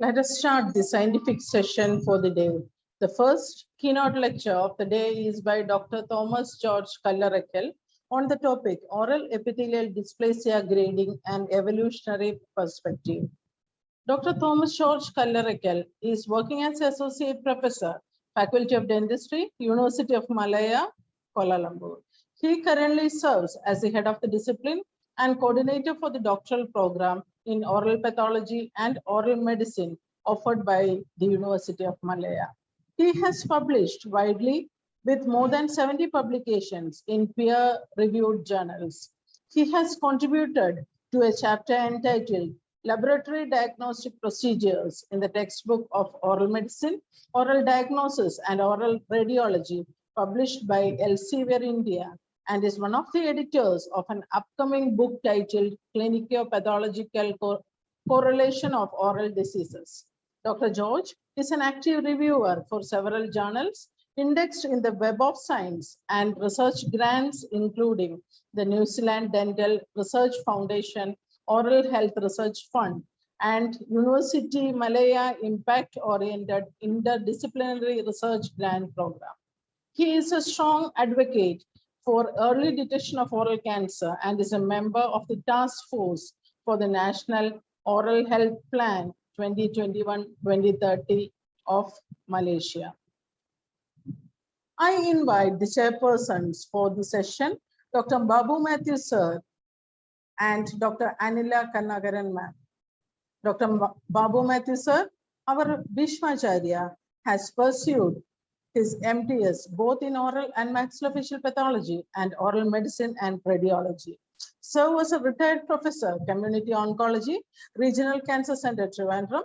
Let us start the scientific session for the day. The first keynote lecture of the day is by Dr. Thomas George Kallerekal on the topic Oral Epithelial Dysplasia Grading and Evolutionary Perspective. Dr. Thomas George Kallerekal is working as Associate Professor, Faculty of Dentistry, University of Malaya, Kuala Lumpur. He currently serves as the head of the discipline and coordinator for the doctoral program in oral pathology and oral medicine offered by the University of Malaya. He has published widely with more than 70 publications in peer-reviewed journals. He has contributed to a chapter entitled Laboratory Diagnostic Procedures in the textbook of Oral Medicine, Oral Diagnosis and Oral Radiology, published by Elsevier India, and is one of the editors of an upcoming book titled Clinico-Pathological Correlation of Oral Diseases. Dr. George is an active reviewer for several journals indexed in the Web of Science and research grants, including the New Zealand Dental Research Foundation, Oral Health Research Fund, and University Malaya Impact-Oriented Interdisciplinary Research Grant Program. He is a strong advocate for early detection of oral cancer and is a member of the task force for the National Oral Health Plan 2021-2030 of Malaysia. I invite the chairpersons for the session, Dr. Babu Matthew Sir and Dr. Anila Kannagaran ma'am. Dr. Babu Matthew Sir, our Bhishmacharya, has pursued his MDS both in oral and maxillofacial pathology and oral medicine and radiology. So was a retired professor, community oncology, Regional Cancer Center, Trivandrum,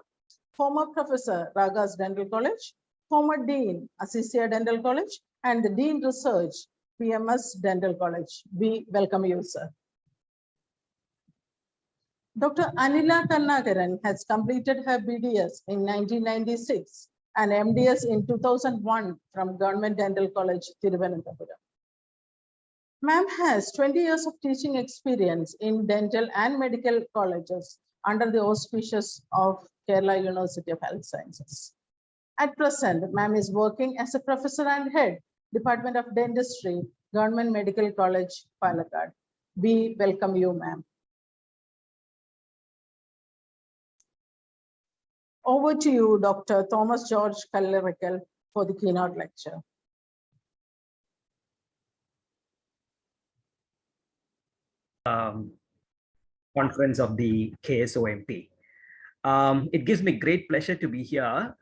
former professor, Ragas Dental College, former dean, Assisia Dental College, and the dean research, PMS Dental College. We welcome you, sir. Dr. Anila Kannagaran has completed her BDS in 1996 and MDS in 2001 from Government Dental College, Thiruvananthapuram. Ma'am has 20 years of teaching experience in dental and medical colleges under the auspices of Kerala University of Health Sciences. At present, ma'am is working as a professor and head, Department of Dentistry, Government Medical College, Palakkad. We welcome you, ma'am. Over to you, Dr. Thomas George Kallerekal, for the keynote lecture. Conference of the KSOMP. It gives me great pleasure to be here.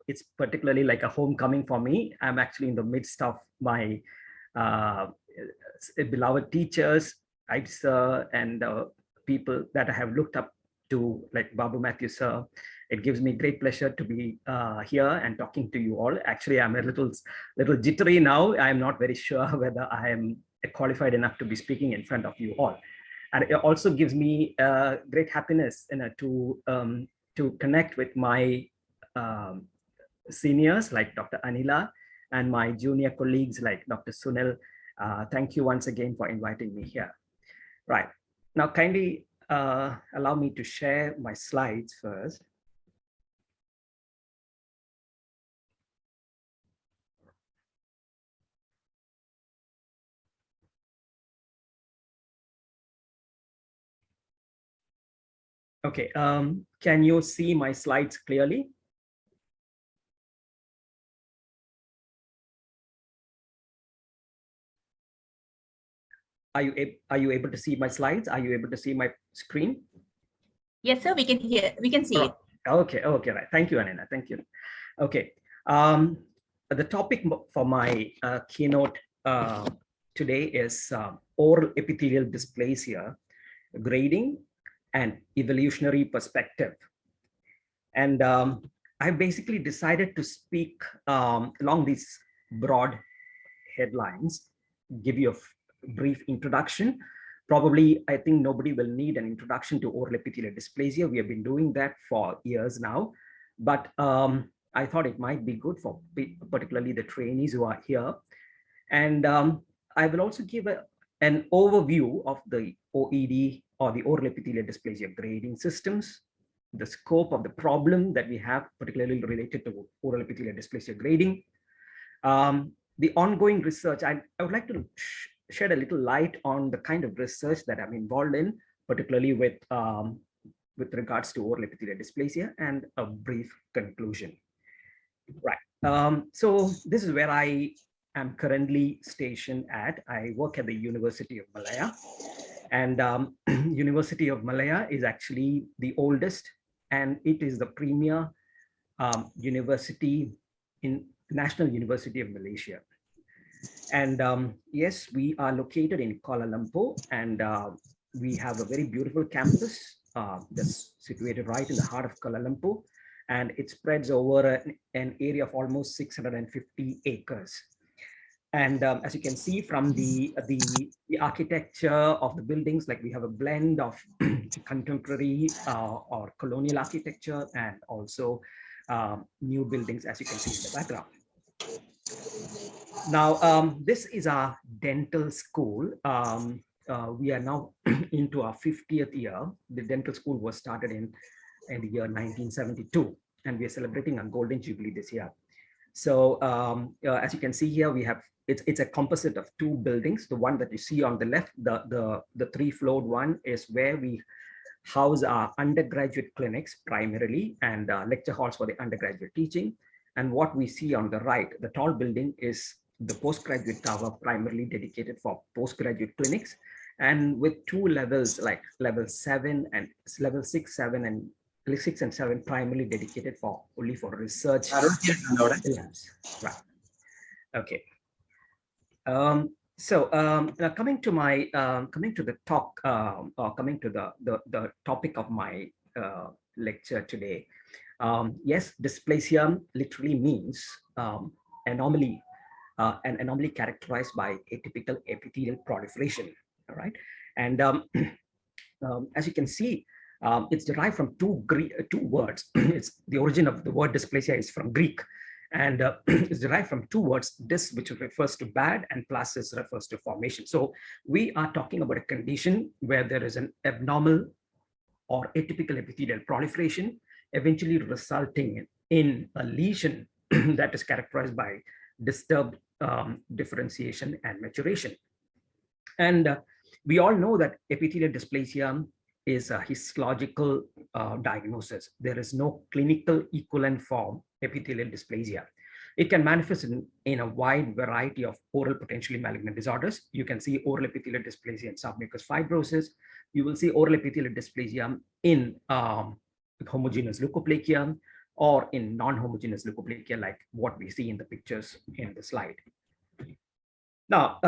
It's particularly like a homecoming for me. I'm actually in the midst of my beloved teachers, sir, and people that I have looked up to, like Babu Matthew sir. It gives me great pleasure to be here and talking to you all. Actually, I'm a little jittery now. I'm not very sure whether I am qualified enough to be speaking in front of you all. And it also gives me great happiness to connect with my seniors like Dr. Anila and my junior colleagues like Dr. Sunil. Thank you once again for inviting me here. Right, now kindly allow me to share my slides first. Okay, can you see my slides clearly? Are you able to see my slides? Are you able to see my screen? Yes, sir, we can see it. Okay, right. Thank you, Anina. Thank you. Okay. The topic for my keynote today is oral epithelial dysplasia, grading and evolutionary perspective. And I basically decided to speak along these broad headlines, give you a brief introduction. Probably, I think nobody will need an introduction to oral epithelial dysplasia. We have been doing that for years now, but I thought it might be good for particularly the trainees who are here. And I will also give an overview of the OED or the oral epithelial dysplasia grading systems, the scope of the problem that we have, particularly related to oral epithelial dysplasia grading. The ongoing research, I would like to shed a little light on the kind of research that I'm involved in, particularly with regards to oral epithelial dysplasia, and a brief conclusion. Right. So this is where I am currently stationed at. I work at the University of Malaya, and University of Malaya is actually the oldest, and it is the premier university in National University of Malaysia. And yes, we are located in Kuala Lumpur, and we have a very beautiful campus that's situated right in the heart of Kuala Lumpur, and it spreads over an area of almost 650 acres. And as you can see from the architecture of the buildings, like we have a blend of contemporary or colonial architecture, and also new buildings, as you can see in the background. Now, this is our dental school. We are now into our 50th year. The dental school was started in the year 1972, and we are celebrating a golden jubilee this year. So as you can see here, we have it's a composite of two buildings. The one that you see on the left, the 3-floored one, is where we house our undergraduate clinics primarily, and lecture halls for the undergraduate teaching. And what we see on the right, the tall building, is the postgraduate tower, primarily dedicated for postgraduate clinics, and with 2 levels, like level 7 and level 6, 7, and 6 and 7, primarily dedicated for only for research. Right. Okay. So now coming to the talk, or coming to the topic of my lecture today. Yes, dysplasia literally means anomaly, an anomaly characterized by atypical epithelial proliferation. All right, and as you can see, it's derived from two words. It's the origin of the word dysplasia is from Greek, and it's derived from 2 words: dys, which refers to bad, and plasis refers to formation. So we are talking about a condition where there is an abnormal or atypical epithelial proliferation, eventually resulting in a lesion that is characterized by disturbed differentiation and maturation. And we all know that epithelial dysplasia is a histological diagnosis. There is no clinical equivalent for epithelial dysplasia. It can manifest in a wide variety of oral potentially malignant disorders. You can see oral epithelial dysplasia in submucous fibrosis. You will see oral epithelial dysplasia in homogeneous leukoplakia, or in non-homogeneous leukoplakia, like what we see in the pictures in the slide. Now,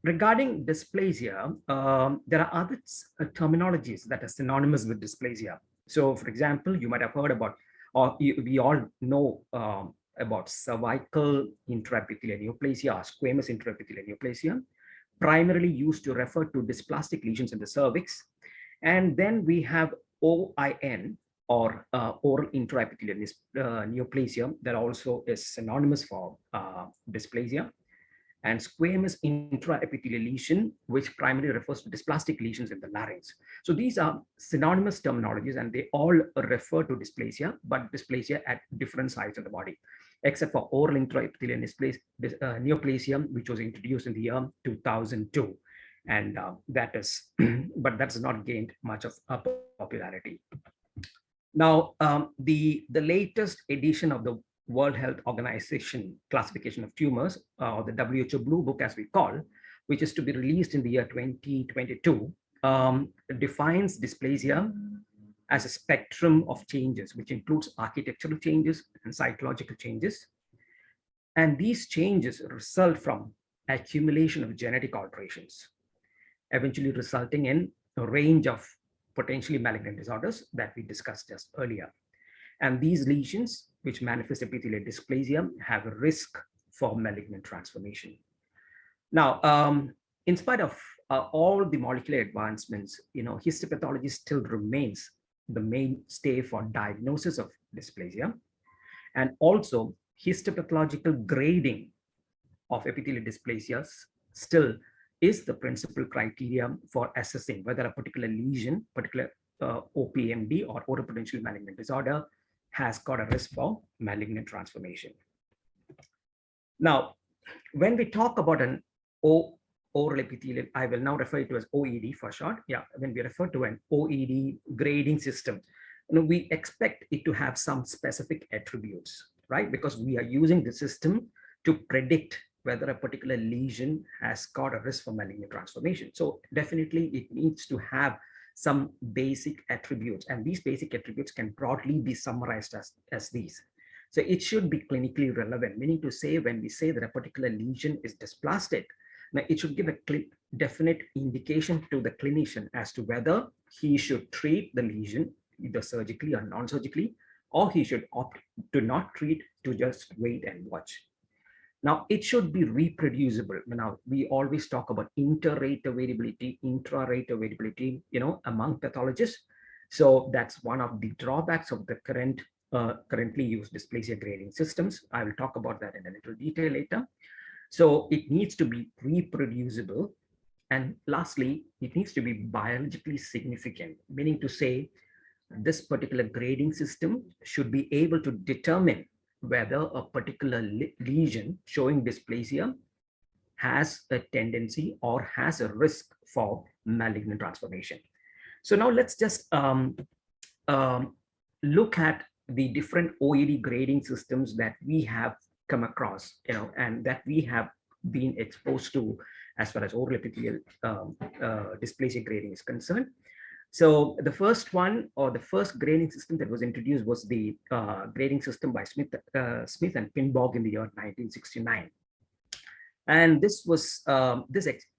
regarding dysplasia, there are other terminologies that are synonymous with dysplasia. So, for example, you might have heard about, or we all know about cervical intraepithelial neoplasia or squamous intraepithelial neoplasia, primarily used to refer to dysplastic lesions in the cervix. And then we have OIN, or oral intraepithelial neoplasia, that also is synonymous for dysplasia. And squamous intraepithelial lesion, which primarily refers to dysplastic lesions in the larynx. So these are synonymous terminologies, and they all refer to dysplasia, but dysplasia at different sites of the body, except for oral intraepithelial neoplasia, which was introduced in the year 2002. And that is, but that's not gained much of popularity. Now, the latest edition of the World Health Organization classification of tumors, or the WHO Blue Book, as we call, which is to be released in the year 2022, defines dysplasia as a spectrum of changes, which includes architectural changes and cytological changes. And these changes result from accumulation of genetic alterations, eventually resulting in a range of potentially malignant disorders that we discussed just earlier. And these lesions, which manifest epithelial dysplasia, have a risk for malignant transformation. Now, in spite of all the molecular advancements, histopathology still remains the mainstay for diagnosis of dysplasia. And also, histopathological grading of epithelial dysplasias still is the principal criteria for assessing whether a particular lesion, particular OPMD or oral potential malignant disorder has got a risk for malignant transformation. Now, when we talk about an oral epithelial, I will now refer to as OED for short. Yeah, when we refer to an OED grading system, we expect it to have some specific attributes, right? Because we are using the system to predict whether a particular lesion has got a risk for malignant transformation. So definitely it needs to have some basic attributes, and these basic attributes can broadly be summarized as these. So it should be clinically relevant, meaning to say when we say that a particular lesion is dysplastic, now it should give a definite indication to the clinician as to whether he should treat the lesion either surgically or non-surgically, or he should opt to not treat, to just wait and watch. Now, it should be reproducible. Now, we always talk about inter-rater variability, intra-rater variability, among pathologists. So that's one of the drawbacks of the currently used dysplasia grading systems. I will talk about that in a little detail later. So it needs to be reproducible. And lastly, it needs to be biologically significant, meaning to say this particular grading system should be able to determine whether a particular lesion showing dysplasia has a tendency or has a risk for malignant transformation. So now let's just look at the different OED grading systems that we have come across, and that we have been exposed to as far as oral epithelial dysplasia grading is concerned. So the first one, or the first grading system that was introduced, was the grading system by Smith and Pinbog in the year 1969. And this was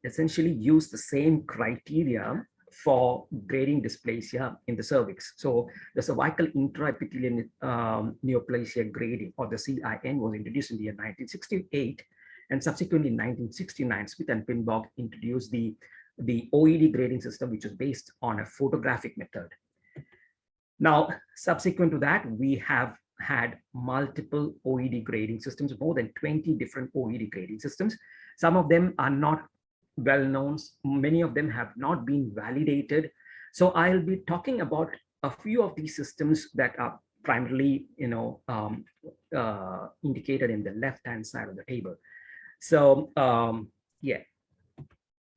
essentially used the same criteria for grading dysplasia in the cervix. So the cervical intraepithelial neoplasia grading, or the CIN, was introduced in the year 1968, and subsequently in 1969, Smith and Pinbog introduced the OED grading system, which is based on a photographic method. Now, subsequent to that, we have had multiple OED grading systems, more than 20 different OED grading systems. Some of them are not well known. Many of them have not been validated. So I'll be talking about a few of these systems that are primarily, indicated in the left-hand side of the table. So, yeah.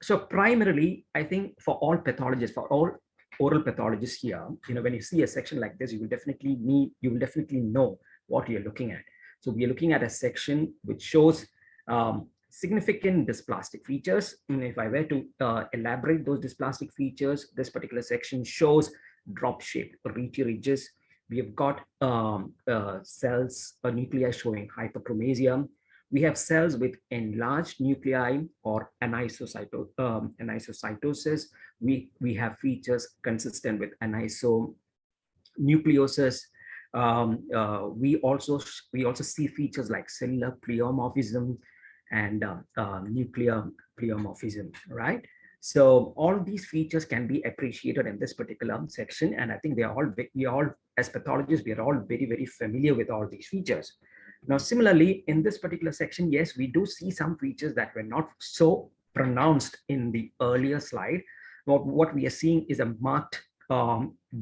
So primarily, I think for all pathologists, for all oral pathologists here, when you see a section like this, you will definitely know what you're looking at. So we are looking at a section which shows significant dysplastic features. And if I were to elaborate those dysplastic features, this particular section shows drop-shaped reety ridges. We have got cells or nuclei showing hyperchromasia. We have cells with enlarged nuclei or anisocytosis. We have features consistent with anisonucleosis. We also see features like cellular pleomorphism and nuclear pleomorphism, right? So all of these features can be appreciated in this particular section, and I think we all as pathologists, we are all very, very familiar with all these features. Now, similarly, in this particular section, yes, we do see some features that were not so pronounced in the earlier slide. What we are seeing is a marked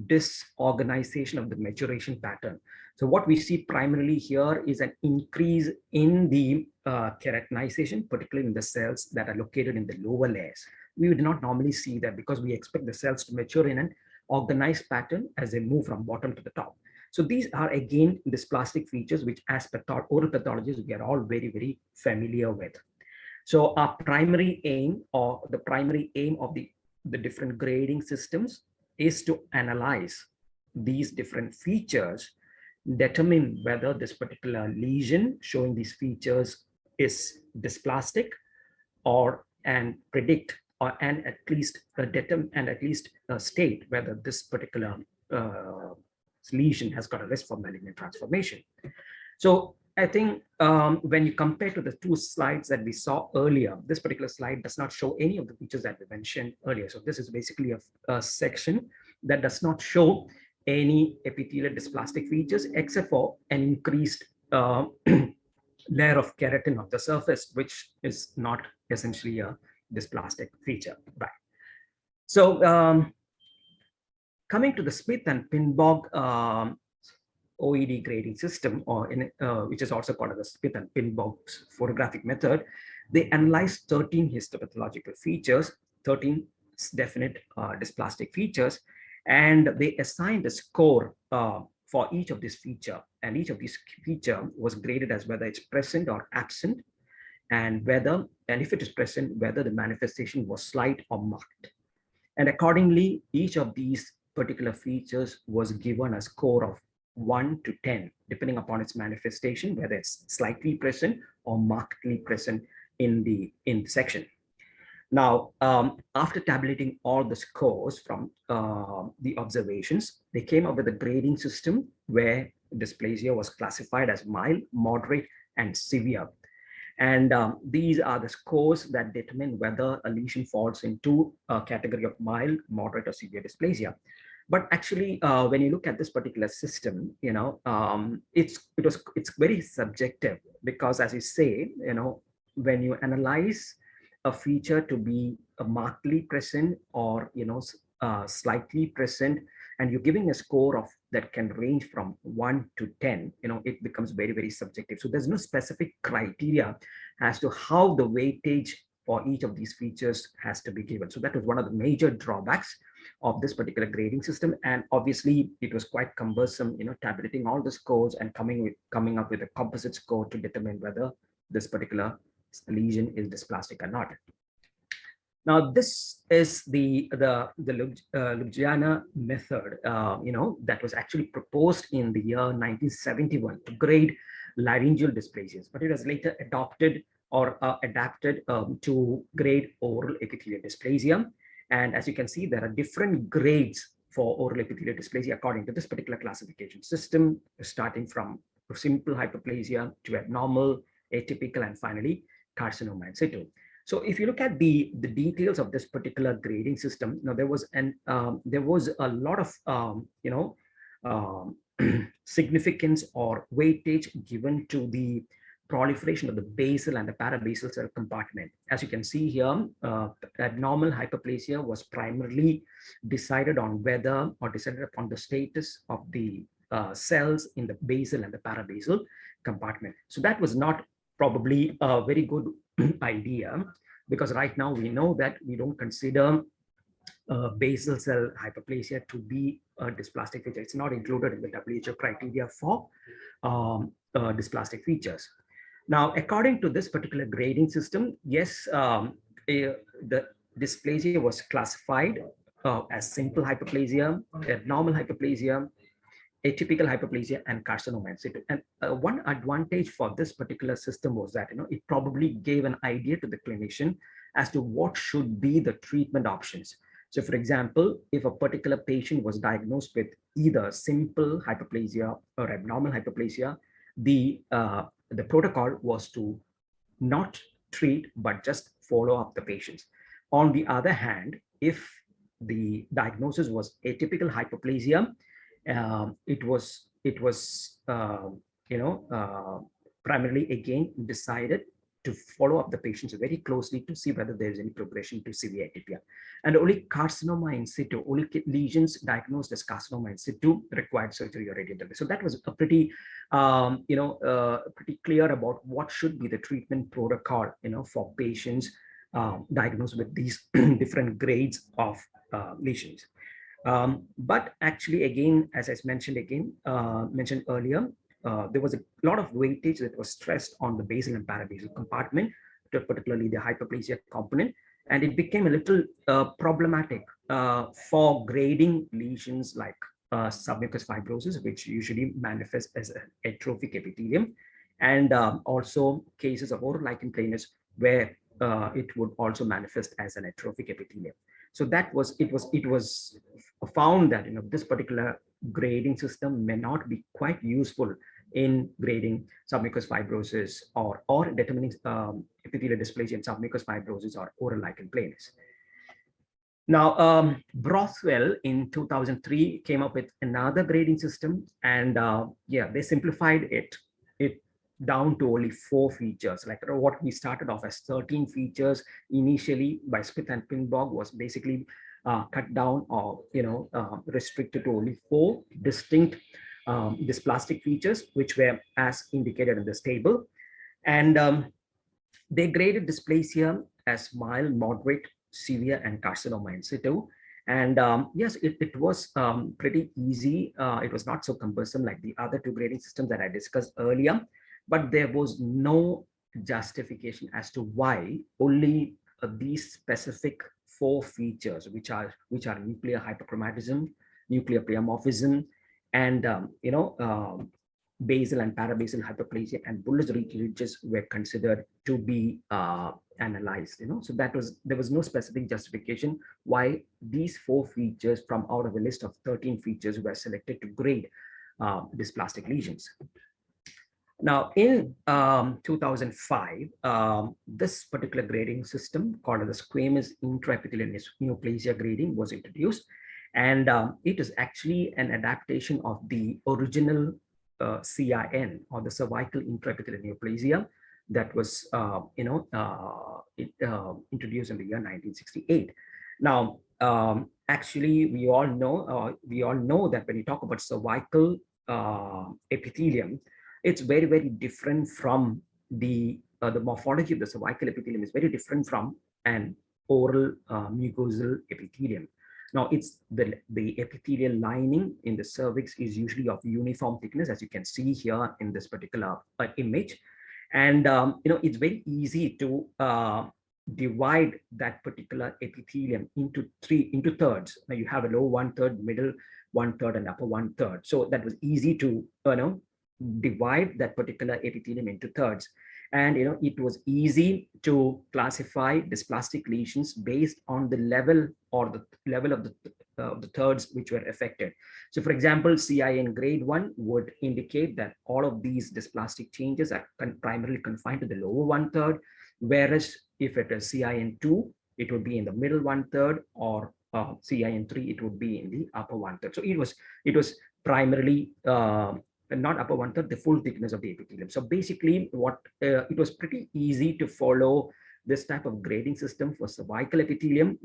disorganization of the maturation pattern. So what we see primarily here is an increase in the keratinization, particularly in the cells that are located in the lower layers. We would not normally see that because we expect the cells to mature in an organized pattern as they move from bottom to the top. So these are again dysplastic features which as oral pathologists we are all very, very familiar with. So our primary aim, or the primary aim of the different grading systems, is to analyze these different features, determine whether this particular lesion showing these features is dysplastic, and predict and at least state whether this particular lesion has got a risk for malignant transformation. So I think when you compare to the two slides that we saw earlier, this particular slide does not show any of the features that we mentioned earlier. So this is basically a section that does not show any epithelial dysplastic features except for an increased layer of keratin of the surface, which is not essentially a dysplastic feature, right? So Coming to the Smith and Pinbog OED grading system, which is also called the Smith and Pinbog's photographic method, they analyzed 13 histopathological features, 13 definite dysplastic features, and they assigned a score for each of this feature, and each of these feature was graded as whether it's present or absent, and if it is present, whether the manifestation was slight or marked. And accordingly, each of these particular features was given a score of 1 to 10, depending upon its manifestation, whether it's slightly present or markedly present in the section. Now, after tabulating all the scores from the observations, they came up with a grading system where dysplasia was classified as mild, moderate, and severe. And these are the scores that determine whether a lesion falls into a category of mild, moderate, or severe dysplasia. But actually, when you look at this particular system, it's very subjective, because as you say, when you analyze a feature to be markedly present or slightly present, and you're giving a score of that can range from 1 to 10, it becomes very, very subjective. So there's no specific criteria as to how the weightage for each of these features has to be given. So that was one of the major drawbacks of this particular grading system. And obviously it was quite cumbersome, tabulating all the scores and coming up with a composite score to determine whether this particular lesion is dysplastic or not. Now, this is the Ljubljana method, that was actually proposed in the year 1971 to grade laryngeal dysplasias, but it was later adopted or adapted to grade oral epithelial dysplasia. And as you can see, there are different grades for oral epithelial dysplasia according to this particular classification system, starting from simple hyperplasia to abnormal, atypical, and finally carcinoma in situ. So if you look at the details of this particular grading system, there was a lot of significance or weightage given to the proliferation of the basal and the parabasal cell compartment. As you can see here, abnormal hyperplasia was primarily decided on whether or decided upon the status of the cells in the basal and the parabasal compartment. So that was not probably a very good idea, because right now we know that we don't consider basal cell hyperplasia to be a dysplastic feature. It's not included in the WHO criteria for dysplastic features. Now, according to this particular grading system, yes, the dysplasia was classified as simple hyperplasia, abnormal hyperplasia, atypical hyperplasia, and carcinoma in situ. And one advantage for this particular system was that it probably gave an idea to the clinician as to what should be the treatment options. So for example, if a particular patient was diagnosed with either simple hyperplasia or abnormal hyperplasia, the protocol was to not treat but just follow up the patients. On the other hand, if the diagnosis was atypical hyperplasia, it was primarily again decided to follow up the patients very closely to see whether there is any progression to severe atypia. And only carcinoma in situ, only lesions diagnosed as carcinoma in situ required surgery or radiotherapy. So that was a pretty pretty clear about what should be the treatment protocol for patients diagnosed with these different grades of lesions. But actually, again, as I mentioned earlier, there was a lot of weightage that was stressed on the basal and parabasal compartment, particularly the hyperplasia component, and it became a little problematic for grading lesions like submucous fibrosis, which usually manifests as an atrophic epithelium, and also cases of oral lichen planus where it would also manifest as an atrophic epithelium. So it was found that this particular grading system may not be quite useful in grading submucous fibrosis or determining epithelial dysplasia in submucous fibrosis or oral lichen planus. Now, Brothwell in 2003 came up with another grading system, and they simplified it down to only 4 features. Like what we started off as 13 features initially by Smith and Pinbog was basically cut down or restricted to only 4 distinct dysplastic features, which were as indicated in this table. And they graded dysplasia as mild, moderate, severe, and carcinoma in situ. And yes, it was pretty easy. It was not so cumbersome like the other 2 grading systems that I discussed earlier, but there was no justification as to why only these specific 4 features, which are nuclear hyperchromatism, nuclear pleomorphism, and basal and parabasal hyperplasia and bullous ridges were considered to be analyzed. So there was no specific justification why these 4 features from out of a list of 13 features were selected to grade dysplastic lesions. Now, in 2005, this particular grading system called the squamous intraepithelial neoplasia grading was introduced, and it is actually an adaptation of the original CIN, or the cervical intraepithelial neoplasia, that was introduced in the year 1968. Now, actually, we all know that when you talk about cervical epithelium, it's very, very different from the morphology of the cervical epithelium is very different from an oral mucosal epithelium. Now, it's the epithelial lining in the cervix is usually of uniform thickness, as you can see here in this particular image. And it's very easy to divide that particular epithelium into thirds. Now, you have a lower 1/3, middle 1/3, and upper 1/3. So that was easy to divide that particular epithelium into thirds. And it was easy to classify dysplastic lesions based on the level or the level of the thirds which were affected. So, for example, CIN grade 1 would indicate that all of these dysplastic changes are primarily confined to the lower 1/3, whereas if it is CIN 2, it would be in the middle 1/3, or CIN 3, it would be in the upper 1/3. So it was primarily not upper 1/3, the full thickness of the epithelium. So basically, it was pretty easy to follow this type of grading system for cervical epithelium,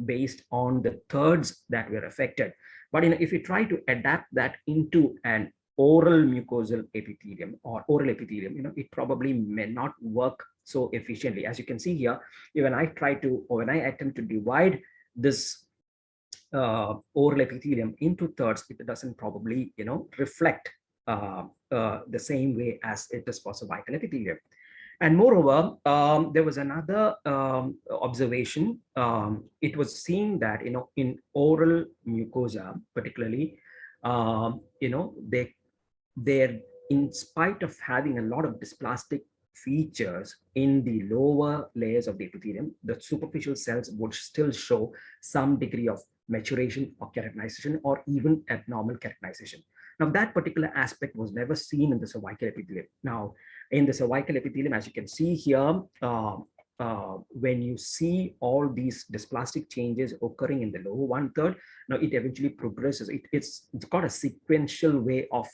based on the thirds that were affected. But if you try to adapt that into an oral mucosal epithelium or oral epithelium, it probably may not work so efficiently. As you can see here, when I attempt to divide this oral epithelium into thirds, it doesn't probably reflect the same way as it is for cervical epithelium. And moreover, there was another observation. It was seen that in oral mucosa, particularly, they're in spite of having a lot of dysplastic features in the lower layers of the epithelium, the superficial cells would still show some degree of maturation or keratinization, or even abnormal keratinization. Now, that particular aspect was never seen in the cervical epithelium. Now, in the cervical epithelium, as you can see here, when you see all these dysplastic changes occurring in the lower 1/3, now it eventually progresses. It's got a sequential way of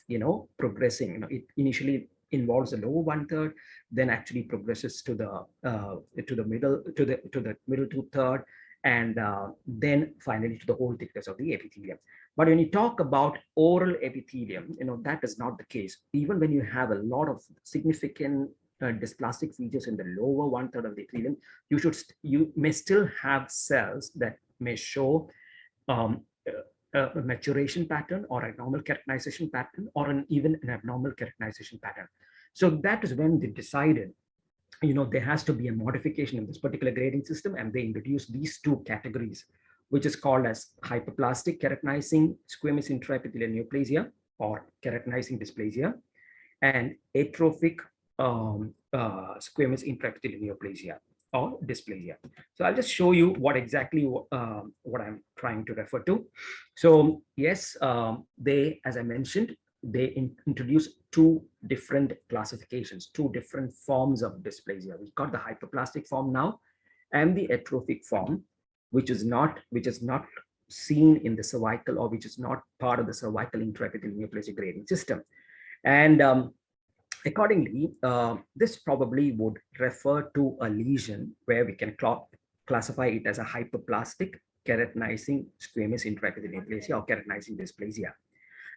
progressing. It initially involves the lower 1/3, then actually progresses to the middle 2/3, and then finally to the whole thickness of the epithelium. But when you talk about oral epithelium, that is not the case. Even when you have a lot of significant dysplastic features in the lower 1/3 of the epithelium, you may still have cells that may show a maturation pattern or abnormal keratinization pattern, or even an abnormal keratinization pattern. So that is when they decided there has to be a modification in this particular grading system, and they introduced these 2 categories, which is called as hyperplastic keratinizing squamous intraepithelial neoplasia, or keratinizing dysplasia, and atrophic squamous intraepithelial neoplasia, or dysplasia. So I'll just show you what exactly what I'm trying to refer to. So yes, as I mentioned, they introduced 2 different classifications, 2 different forms of dysplasia. We've got the hyperplastic form now, and the atrophic form, which is not seen in the cervical, or which is not part of the cervical intraepithelial neoplasia grading system. And accordingly, this probably would refer to a lesion where we can classify it as a hyperplastic keratinizing squamous intraepithelial neoplasia or keratinizing dysplasia.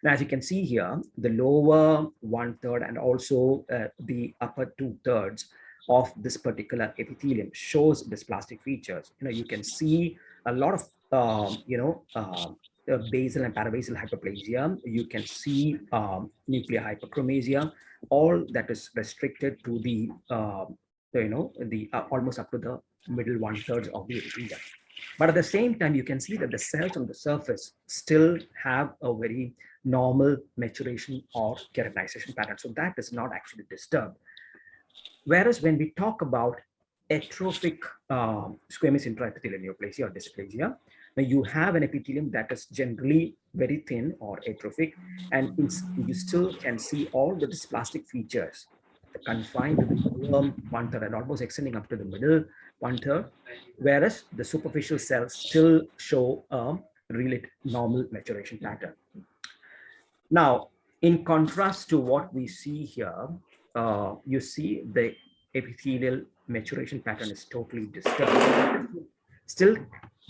Now, as you can see here, the lower 1/3 and also the upper 2/3 of this particular epithelium shows dysplastic features. You can see a lot of, basal and parabasal hyperplasia. You can see nuclear hyperchromasia, all that is restricted to the, almost up to the middle 1/3 of the epithelium. But at the same time, you can see that the cells on the surface still have a very normal maturation or keratinization pattern. So that is not actually disturbed. Whereas when we talk about atrophic squamous intraepithelial neoplasia or dysplasia, now you have an epithelium that is generally very thin or atrophic, and you still can see all the dysplastic features confined to the lower 1/3 and almost extending up to the middle 1/3, whereas the superficial cells still show a really normal maturation pattern. Now, in contrast to what we see here, you see the epithelial maturation pattern is totally disturbed. Still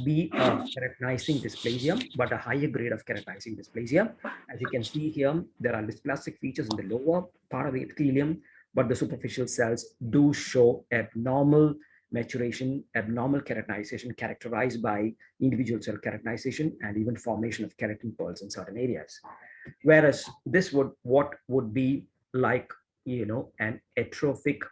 be a keratinizing dysplasia, but a higher grade of keratinizing dysplasia. As you can see here, there are dysplastic features in the lower part of the epithelium, but the superficial cells do show abnormal maturation, abnormal keratinization characterized by individual cell keratinization and even formation of keratin pearls in certain areas. Whereas this what would be like, an atrophic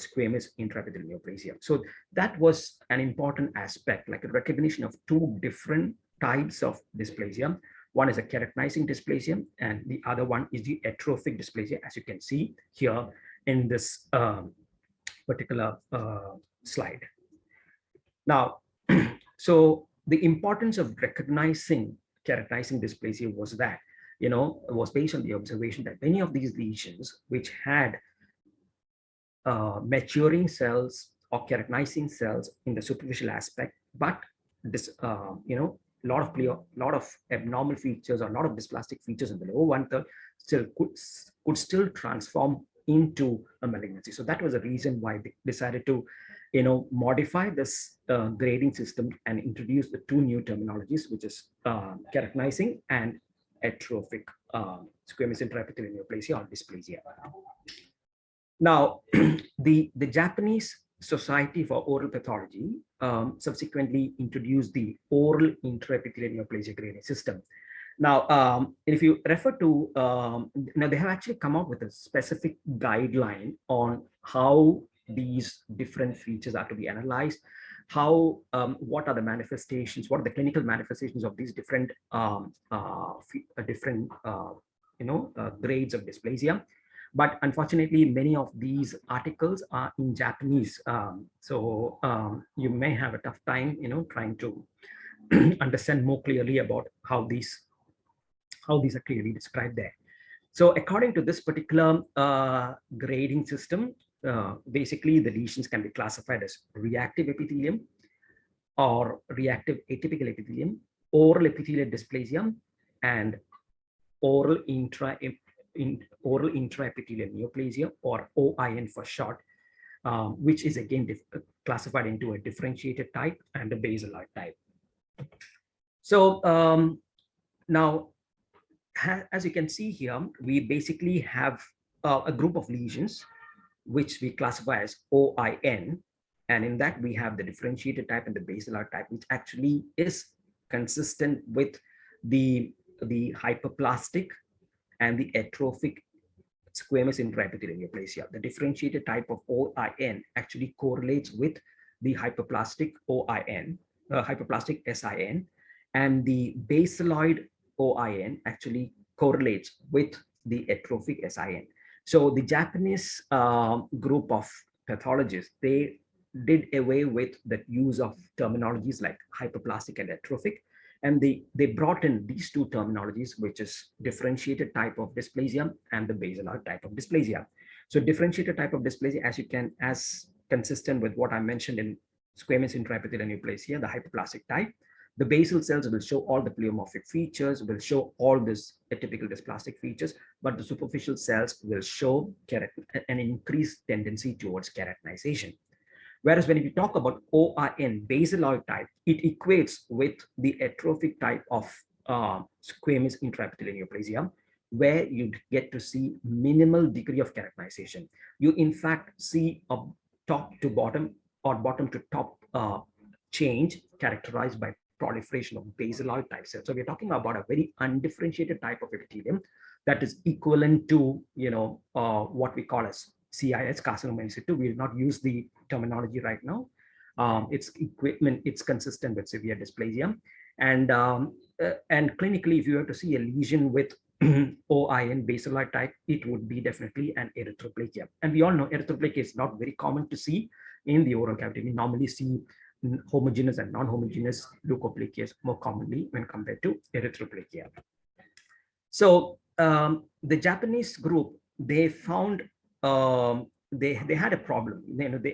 squamous intraepithelial neoplasia. So that was an important aspect, like a recognition of two different types of dysplasia. One is a keratinizing dysplasia, and the other one is the atrophic dysplasia, as you can see here in this particular slide. Now, so the importance of recognizing keratinizing dysplasia was that, was based on the observation that many of these lesions which had maturing cells or keratinizing cells in the superficial aspect, but this, lot of abnormal features or a lot of dysplastic features in the lower 1/3 still could still transform into a malignancy. So that was the reason why they decided to, modify this grading system and introduce the two new terminologies, which is keratinizing and atrophic squamous intraepithelial neoplasia or dysplasia. Now, the Japanese Society for Oral Pathology subsequently introduced the oral intraepithelial neoplasia grading system. Now, if you refer to, now they have actually come up with a specific guideline on how these different features are to be analyzed, how, what are the manifestations, what are the clinical manifestations of these different, grades of dysplasia. But unfortunately, many of these articles are in Japanese. So you may have a tough time, trying to understand more clearly about how these are clearly described there. So according to this particular grading system, basically the lesions can be classified as reactive epithelium or reactive atypical epithelium, oral epithelial dysplasia, and oral intraepithelial neoplasia, or OIN for short, which is again classified into a differentiated type and a basaloid type. So now, as you can see here, we basically have a group of lesions which we classify as OIN, and in that we have the differentiated type and the basaloid type, which actually is consistent with the hyperplastic and the atrophic squamous intraepithelial neoplasia. The differentiated type of OIN actually correlates with the hyperplastic OIN, hyperplastic SIN, and the basaloid OIN actually correlates with the atrophic SIN. So the Japanese group of pathologists, they did away with the use of terminologies like hyperplastic and atrophic, and they brought in these two terminologies, which is differentiated type of dysplasia and the basaloid type of dysplasia. So differentiated type of dysplasia, as consistent with what I mentioned in squamous intraepithelial neoplasia, the hyperplastic type, the basal cells will show all the pleomorphic features, will show all this atypical dysplastic features, but the superficial cells will show an increased tendency towards keratinization. Whereas when we talk about ORN, basaloid type, it equates with the atrophic type of squamous intraepithelial neoplasia, where you get to see minimal degree of keratinization. You in fact see a top to bottom or bottom to top change characterized by proliferation of basaloid type cells. So we're talking about a very undifferentiated type of epithelium that is equivalent to, what we call as CIS, carcinoma in situ. We will not use the terminology right now. It's consistent with severe dysplasia. And clinically, if you were to see a lesion with OIN basaloid type, it would be definitely an erythroplakia. And we all know erythroplakia is not very common to see in the oral cavity. We normally see homogeneous and non-homogeneous leukoplakias more commonly when compared to erythroplakia. So the Japanese group, they found they had a problem.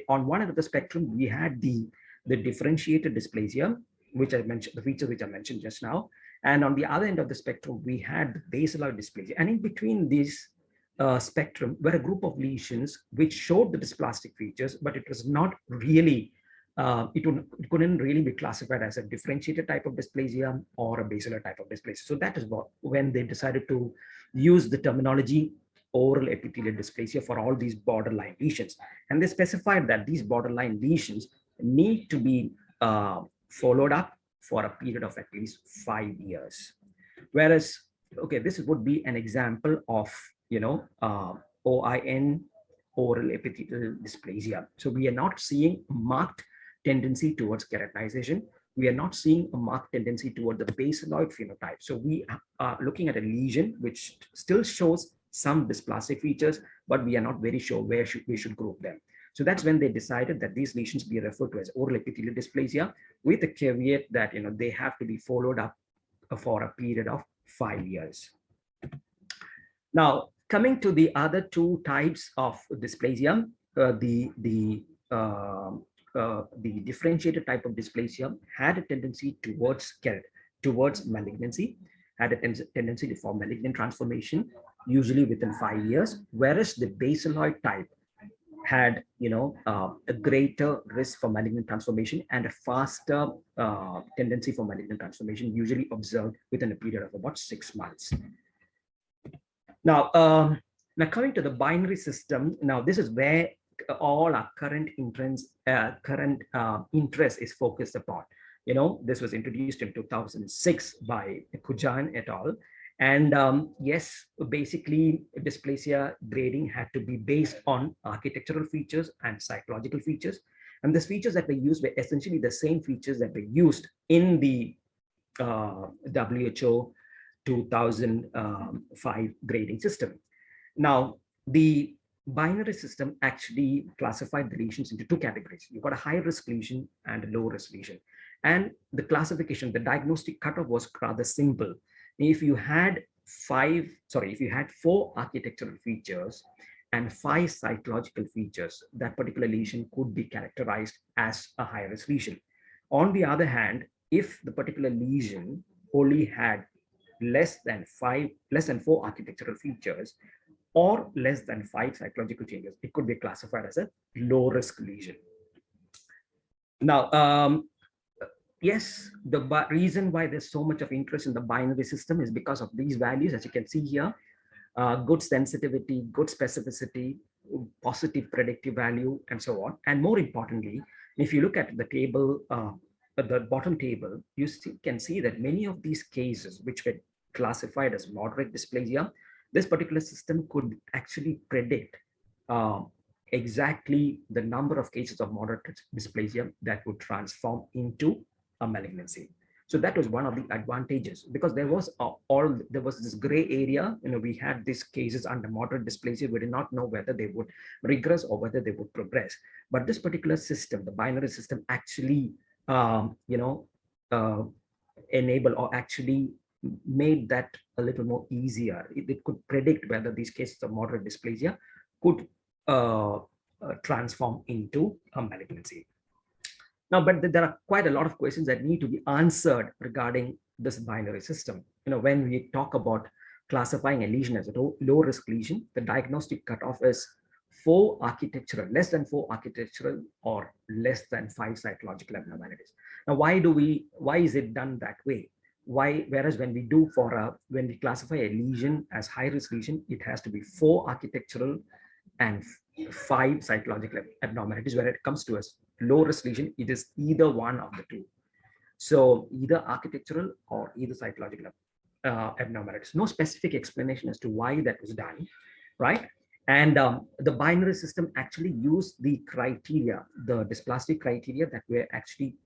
On one end of the spectrum, we had the differentiated dysplasia, which I mentioned, the features which I mentioned just now. And on the other end of the spectrum, we had the basaloid dysplasia. And in between this spectrum were a group of lesions which showed the dysplastic features, but it was not really, it couldn't really be classified as a differentiated type of dysplasia or a basaloid type of dysplasia. So that is when they decided to use the terminology oral epithelial dysplasia for all these borderline lesions. And they specified that these borderline lesions need to be followed up for a period of at least 5 years. Whereas, okay, this would be an example of, OIN, oral epithelial dysplasia. So we are not seeing a marked tendency towards keratinization. We are not seeing a marked tendency toward the basaloid phenotype. So we are looking at a lesion which still shows some dysplastic features, but we are not very sure where we should group them. So that's when they decided that these lesions be referred to as oral epithelial dysplasia, with the caveat that they have to be followed up for a period of 5 years. Now, coming to the other two types of dysplasia, the differentiated type of dysplasia had a tendency towards malignancy, had a tendency to form malignant transformation, usually within 5 years, whereas the basaloid type had a greater risk for malignant transformation and a faster tendency for malignant transformation, usually observed within a period of about 6 months. Now coming to the binary system, now this is where all our current interest is focused upon. This was introduced in 2006 by Kujan et al. And yes, basically dysplasia grading had to be based on architectural features and psychological features. And these features that were used were essentially the same features that were used in the WHO 2005 grading system. Now, the binary system actually classified the lesions into 2 categories. You've got a high-risk lesion and a low-risk lesion. And the classification, the diagnostic cutoff was rather simple. If you had 4 architectural features and 5 psychological features, that particular lesion could be characterized as a high-risk lesion. On the other hand, if the particular lesion only had less than 4 architectural features or less than 5 psychological changes, it could be classified as a low-risk lesion. Now, yes, the reason why there's so much of interest in the binary system is because of these values, as you can see here, good sensitivity, good specificity, positive predictive value, and so on. And more importantly, if you look at the table, at the bottom table, you can see that many of these cases, which were classified as moderate dysplasia, this particular system could actually predict exactly the number of cases of moderate dysplasia that would transform into a malignancy. So that was one of the advantages, because there was this gray area. We had these cases under moderate dysplasia. We did not know whether they would regress or whether they would progress. But this particular system, the binary system, actually enable or actually made that a little more easier. It could predict whether these cases of moderate dysplasia could transform into a malignancy. Now, but there are quite a lot of questions that need to be answered regarding this binary system. When we talk about classifying a lesion as a low-risk lesion, the diagnostic cutoff is less than 4 architectural or less than 5 cytological abnormalities. Now, why is it done that way? Whereas when we classify a lesion as high risk lesion, it has to be 4 architectural and 5 cytological abnormalities. When it comes to a low risk lesion, it is either one of the two. So either architectural or either cytological abnormalities. No specific explanation as to why that was done, right? And the binary system actually used the criteria, the dysplastic criteria that were actually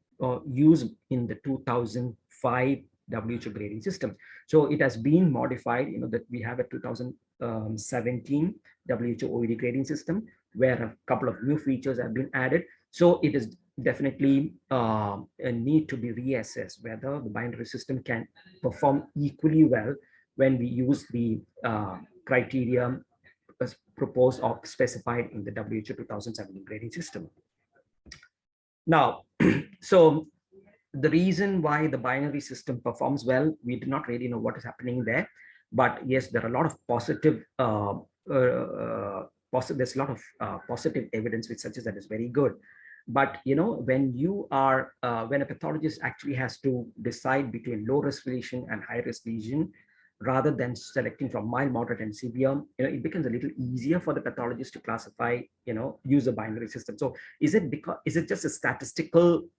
used in the 2005 WHO grading system. So it has been modified, that we have a 2017 WHO Oed grading system where a couple of new features have been added. So it is definitely a need to be reassessed whether the binary system can perform equally well when we use the criteria proposed or specified in the WHO 2017 grading system. Now, so the reason why the binary system performs well, we do not really know what is happening there, but yes, there are a lot of positive there's a lot of positive evidence which suggests that is very good. But when a pathologist actually has to decide between low risk lesion and high risk lesion, rather than selecting from mild, moderate, and severe, it becomes a little easier for the pathologist to classify, use a binary system. So is it just a statistical,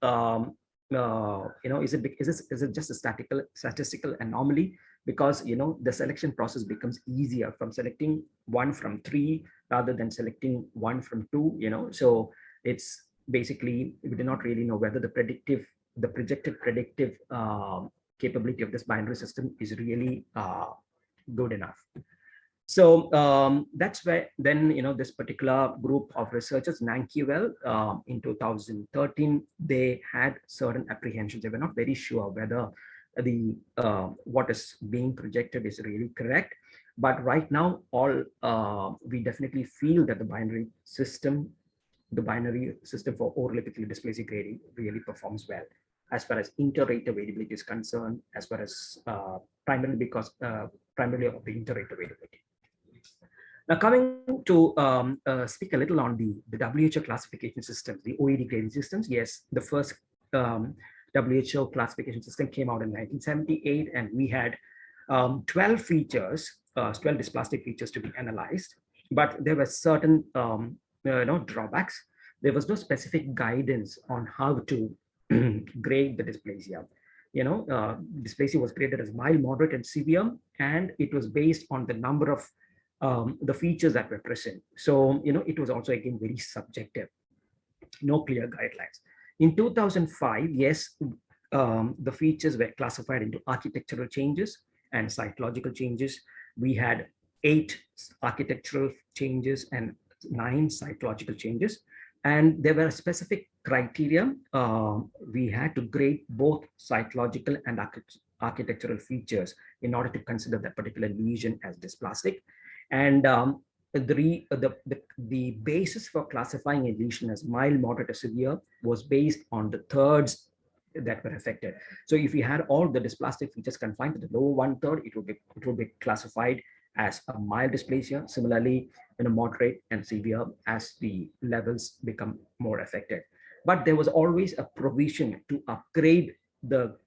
is it just a statistical anomaly? Because the selection process becomes easier from selecting 1 from 3 rather than selecting 1 from 2. So it's basically, we do not really know whether the projected predictive capability of this binary system is really good enough. So that's where then this particular group of researchers, Nankiewel, in 2013, they had certain apprehensions. They were not very sure whether the what is being projected is really correct. But right now, we definitely feel that the binary system for oral epithelial dysplasia grading really performs well as far as inter-rater variability is concerned, as far as primarily of the inter-rater variability. Now, coming to speak a little on the WHO classification systems, the Oed grading systems. Yes, the first WHO classification system came out in 1978, and we had 12 features, 12 dysplastic features to be analyzed, but there were certain drawbacks. There was no specific guidance on how to grade the dysplasia. Dysplasia was graded as mild, moderate, and severe, and it was based on the number of the features that were present. So, it was also again very subjective, no clear guidelines. In 2005, yes, the features were classified into architectural changes and cytological changes. We had 8 architectural changes and 9 cytological changes. And there were specific criteria. We had to grade both cytological and architectural features in order to consider that particular lesion as dysplastic. And the basis for classifying a lesion as mild, moderate, or severe was based on the thirds that were affected. So if you had all the dysplastic features confined to the lower 1/3, it will be classified as a mild dysplasia. Similarly, in a moderate and severe as the levels become more affected. But there was always a provision to upgrade the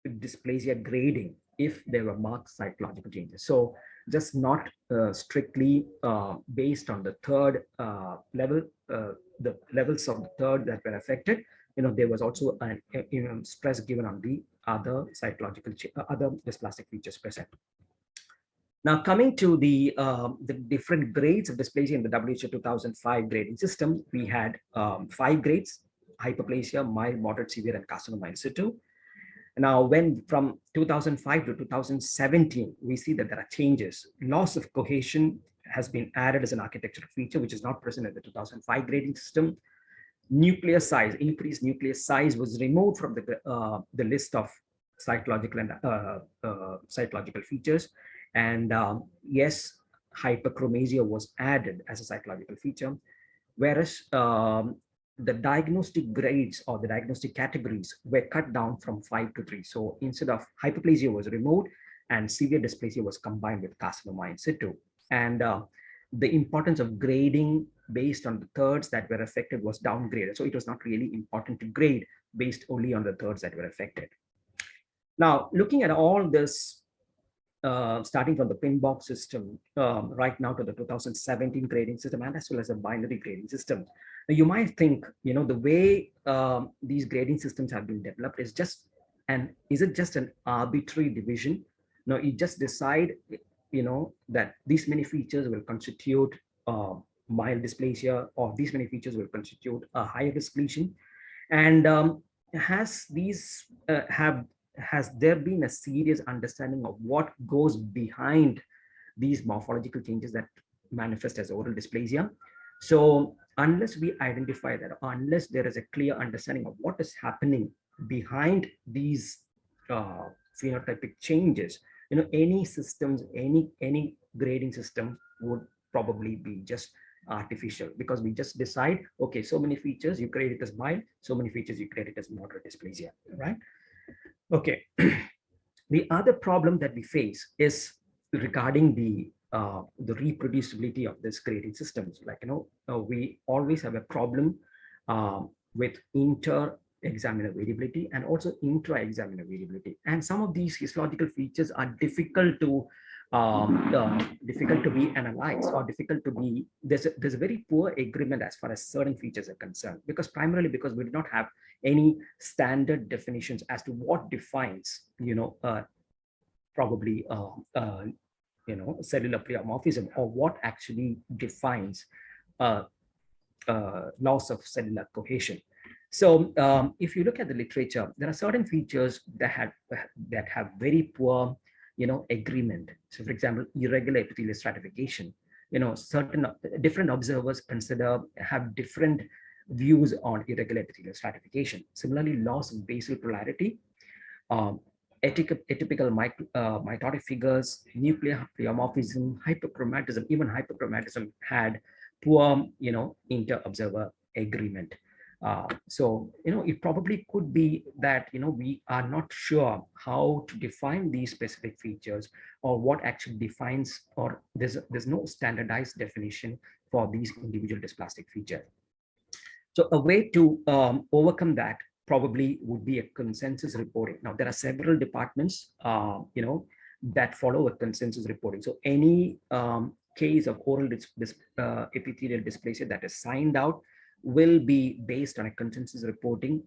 dysplasia grading if there were marked cytological changes. So just not strictly based on the third level, the levels of the third that were affected. There was also an stress given on the other other dysplastic features present. Now, coming to the different grades of dysplasia in the WHO 2005 grading system, we had 5 grades: hyperplasia, mild, moderate, severe, and carcinoma in situ. Now, when from 2005 to 2017, we see that there are changes. Loss of cohesion has been added as an architectural feature, which is not present in the 2005 grading system. Nucleus size, increased nucleus size was removed from the list of cytological and cytological features. And yes, hyperchromasia was added as a cytological feature, whereas the diagnostic grades or the diagnostic categories were cut down from 5 to 3. So instead of hyperplasia was removed and severe dysplasia was combined with carcinoma in situ. And the importance of grading based on the thirds that were affected was downgraded. So it was not really important to grade based only on the thirds that were affected. Now, looking at all this, starting from the Pinbog system right now to the 2017 grading system, and as well as a binary grading system, now you might think, the way these grading systems have been developed is just is it just an arbitrary division? No, you just decide, that these many features will constitute mild dysplasia, or these many features will constitute a higher risk lesion. And has there been a serious understanding of what goes behind these morphological changes that manifest as oral dysplasia? So unless we identify that, or unless there is a clear understanding of what is happening behind these phenotypic changes, any systems, any grading system would probably be just artificial, because we just decide, okay, so many features you grade it as mild, so many features you grade it as moderate dysplasia, right? Okay. The other problem that we face is regarding the reproducibility of this grading systems. Like, we always have a problem with inter-examiner variability and also intra-examiner variability. And some of these histological features are difficult to be analyzed, or difficult to be, there's a very poor agreement as far as certain features are concerned, primarily because we do not have any standard definitions as to what defines, probably, cellular pleomorphism, or what actually defines loss of cellular cohesion. So if you look at the literature, there are certain features that have very poor, agreement. So for example, irregular epithelial stratification, certain different observers have different views on irregular epithelial stratification. Similarly, loss of basal polarity, atypical mitotic figures, nuclear pleomorphism, hyperchromatism. Even hyperchromatism had poor, inter-observer agreement. So, it probably could be that, we are not sure how to define these specific features, or what actually defines, or there's no standardized definition for these individual dysplastic features. So a way to overcome that probably would be a consensus reporting. Now, there are several departments, that follow a consensus reporting. So any case of oral epithelial dysplasia that is signed out will be based on a consensus reporting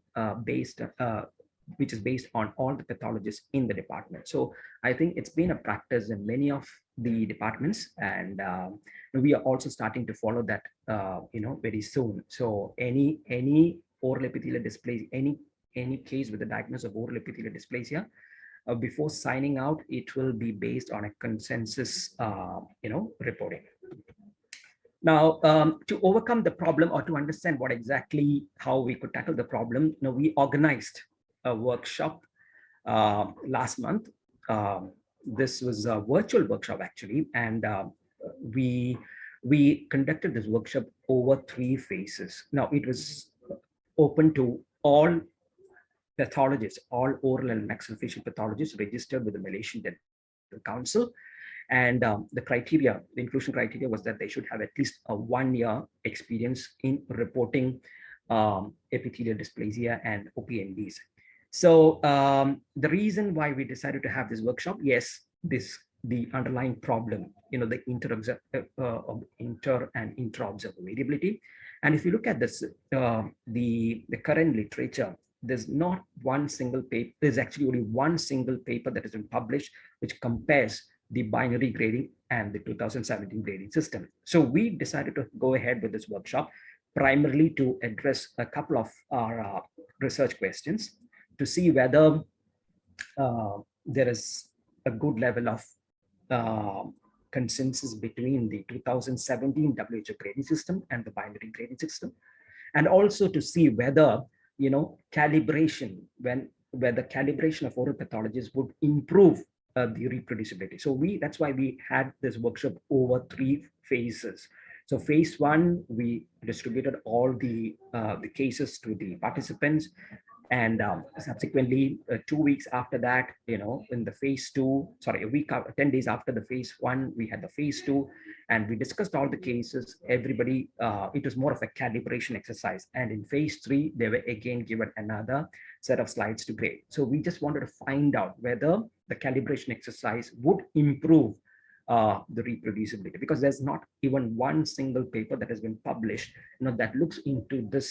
which is based on all the pathologists in the department. So I think it's been a practice in many of the departments, and we are also starting to follow that, very soon. So any oral epithelial dysplasia, any case with a diagnosis of oral epithelial dysplasia, before signing out, it will be based on a consensus, reporting. Now, to overcome the problem, or to understand how we could tackle the problem, we organized a workshop last month. This was a virtual workshop actually, and we conducted this workshop over 3 phases. Now, it was open to all pathologists, all oral and maxillofacial pathologists registered with the Malaysian Dental Council. And the inclusion criteria was that they should have at least a 1-year experience in reporting epithelial dysplasia and OPNDs. So the reason why we decided to have this workshop, yes, the underlying problem, the inter and intra-observer variability. And if you look at this, the current literature, there's not one single paper, there's actually only one single paper that has been published, which compares the binary grading and the 2017 grading system. So we decided to go ahead with this workshop, primarily to address a couple of our research questions, to see whether there is a good level of consensus between the 2017 WHO grading system and the binary grading system, and also to see whether calibration, whether calibration of oral pathologies would improve the reproducibility. So that's why we had this workshop over 3 phases. So phase 1, we distributed all the cases to the participants, And subsequently, 2 weeks after that, in the phase 2, sorry, 10 days after the phase 1, we had the phase 2, and we discussed all the cases. Everybody, it was more of a calibration exercise. And in phase 3, they were again given another set of slides to grade. So we just wanted to find out whether the calibration exercise would improve the reproducibility, because there's not even one single paper that has been published, that looks into this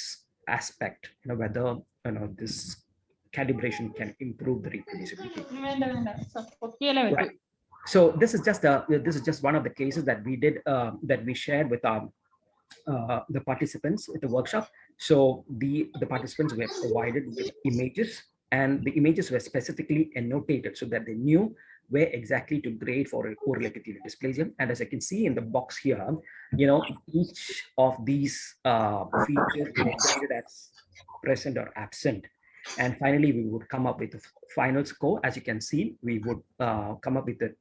aspect, whether this calibration can improve the reproducibility. Right. So this is just one of the cases that we did, that we shared with our the participants at the workshop. So the participants were provided with images, and the images were specifically annotated so that they knew where exactly to grade for oral epithelial dysplasia. And as I can see in the box here, each of these features were graded as present or absent. And finally, we would come up with a final score. As you can see, we would come up with the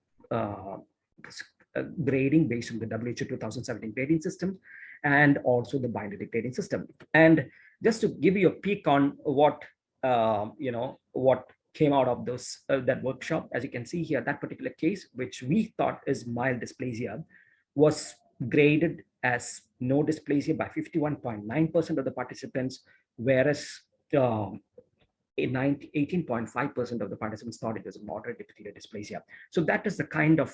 grading based on the WHO 2017 grading system and also the binary grading system. And just to give you a peek on what what came out of those that workshop, as you can see here, that particular case, which we thought is mild dysplasia, was graded as no dysplasia by 51.9% of the participants, whereas 18.5% of the participants thought it was moderate epithelial dysplasia. So that is the kind of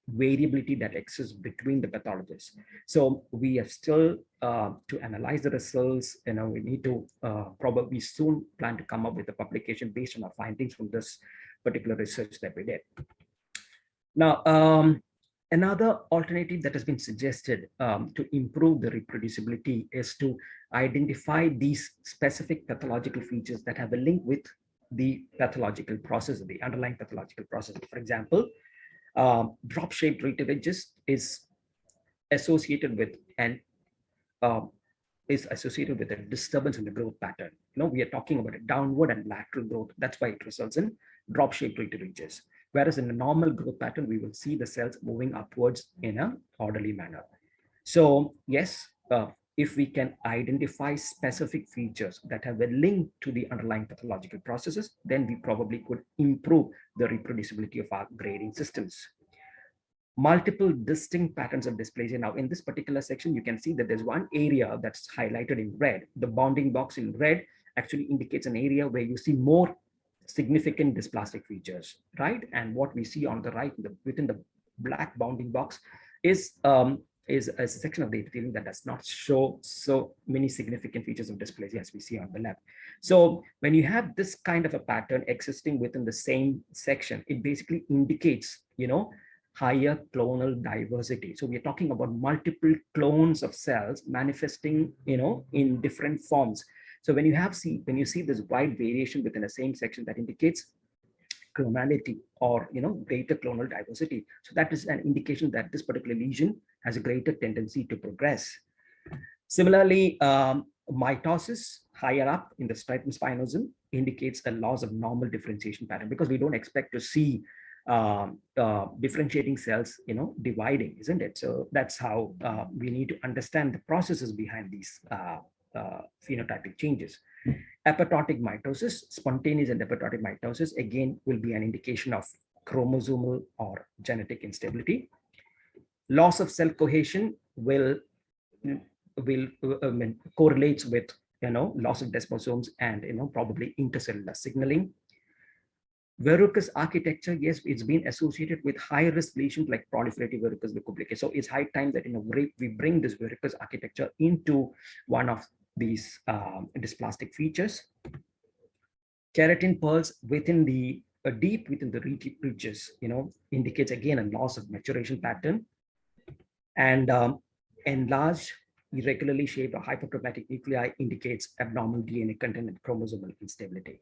variability that exists between the pathologists. So we have still to analyze the results. We need to probably soon plan to come up with a publication based on our findings from this particular research that we did. Now, another alternative that has been suggested to improve the reproducibility is to identify these specific pathological features that have a link with the pathological process, the underlying pathological process. For example, drop-shaped reteridges is associated with a disturbance in the growth pattern. We are talking about a downward and lateral growth. That's why it results in drop-shaped reteridges. Whereas in a normal growth pattern, we will see the cells moving upwards in an orderly manner. So yes, if we can identify specific features that have a link to the underlying pathological processes, then we probably could improve the reproducibility of our grading systems. Multiple distinct patterns of dysplasia. Now, in this particular section, you can see that there's one area that's highlighted in red. The bounding box in red actually indicates an area where you see more significant dysplastic features, right? And what we see on the right, within the black bounding box, is a section of the epithelium that does not show so many significant features of dysplasia as we see on the left. So when you have this kind of a pattern existing within the same section, it basically indicates, higher clonal diversity. So we're talking about multiple clones of cells manifesting, in different forms. So when you see this wide variation within the same section, that indicates clonality or greater clonal diversity. So that is an indication that this particular lesion has a greater tendency to progress. Similarly, mitosis higher up in the striatum spinosum indicates a loss of normal differentiation pattern, because we don't expect to see differentiating cells dividing, isn't it? So that's how we need to understand the processes behind these phenotypic changes. Apoptotic mitosis, spontaneous and apoptotic mitosis, again, will be an indication of chromosomal or genetic instability. Loss of cell cohesion will correlates with loss of desmosomes and probably intercellular signaling. Verrucous architecture, yes, it's been associated with high-risk lesions like proliferative verrucous leukoplakia. So it's high time that we bring this verrucous architecture into one of these dysplastic features. Keratin pearls within the deep within the ridges, indicates again a loss of maturation pattern. And enlarged, irregularly shaped or hyperchromatic nuclei indicates abnormal DNA content and chromosomal instability.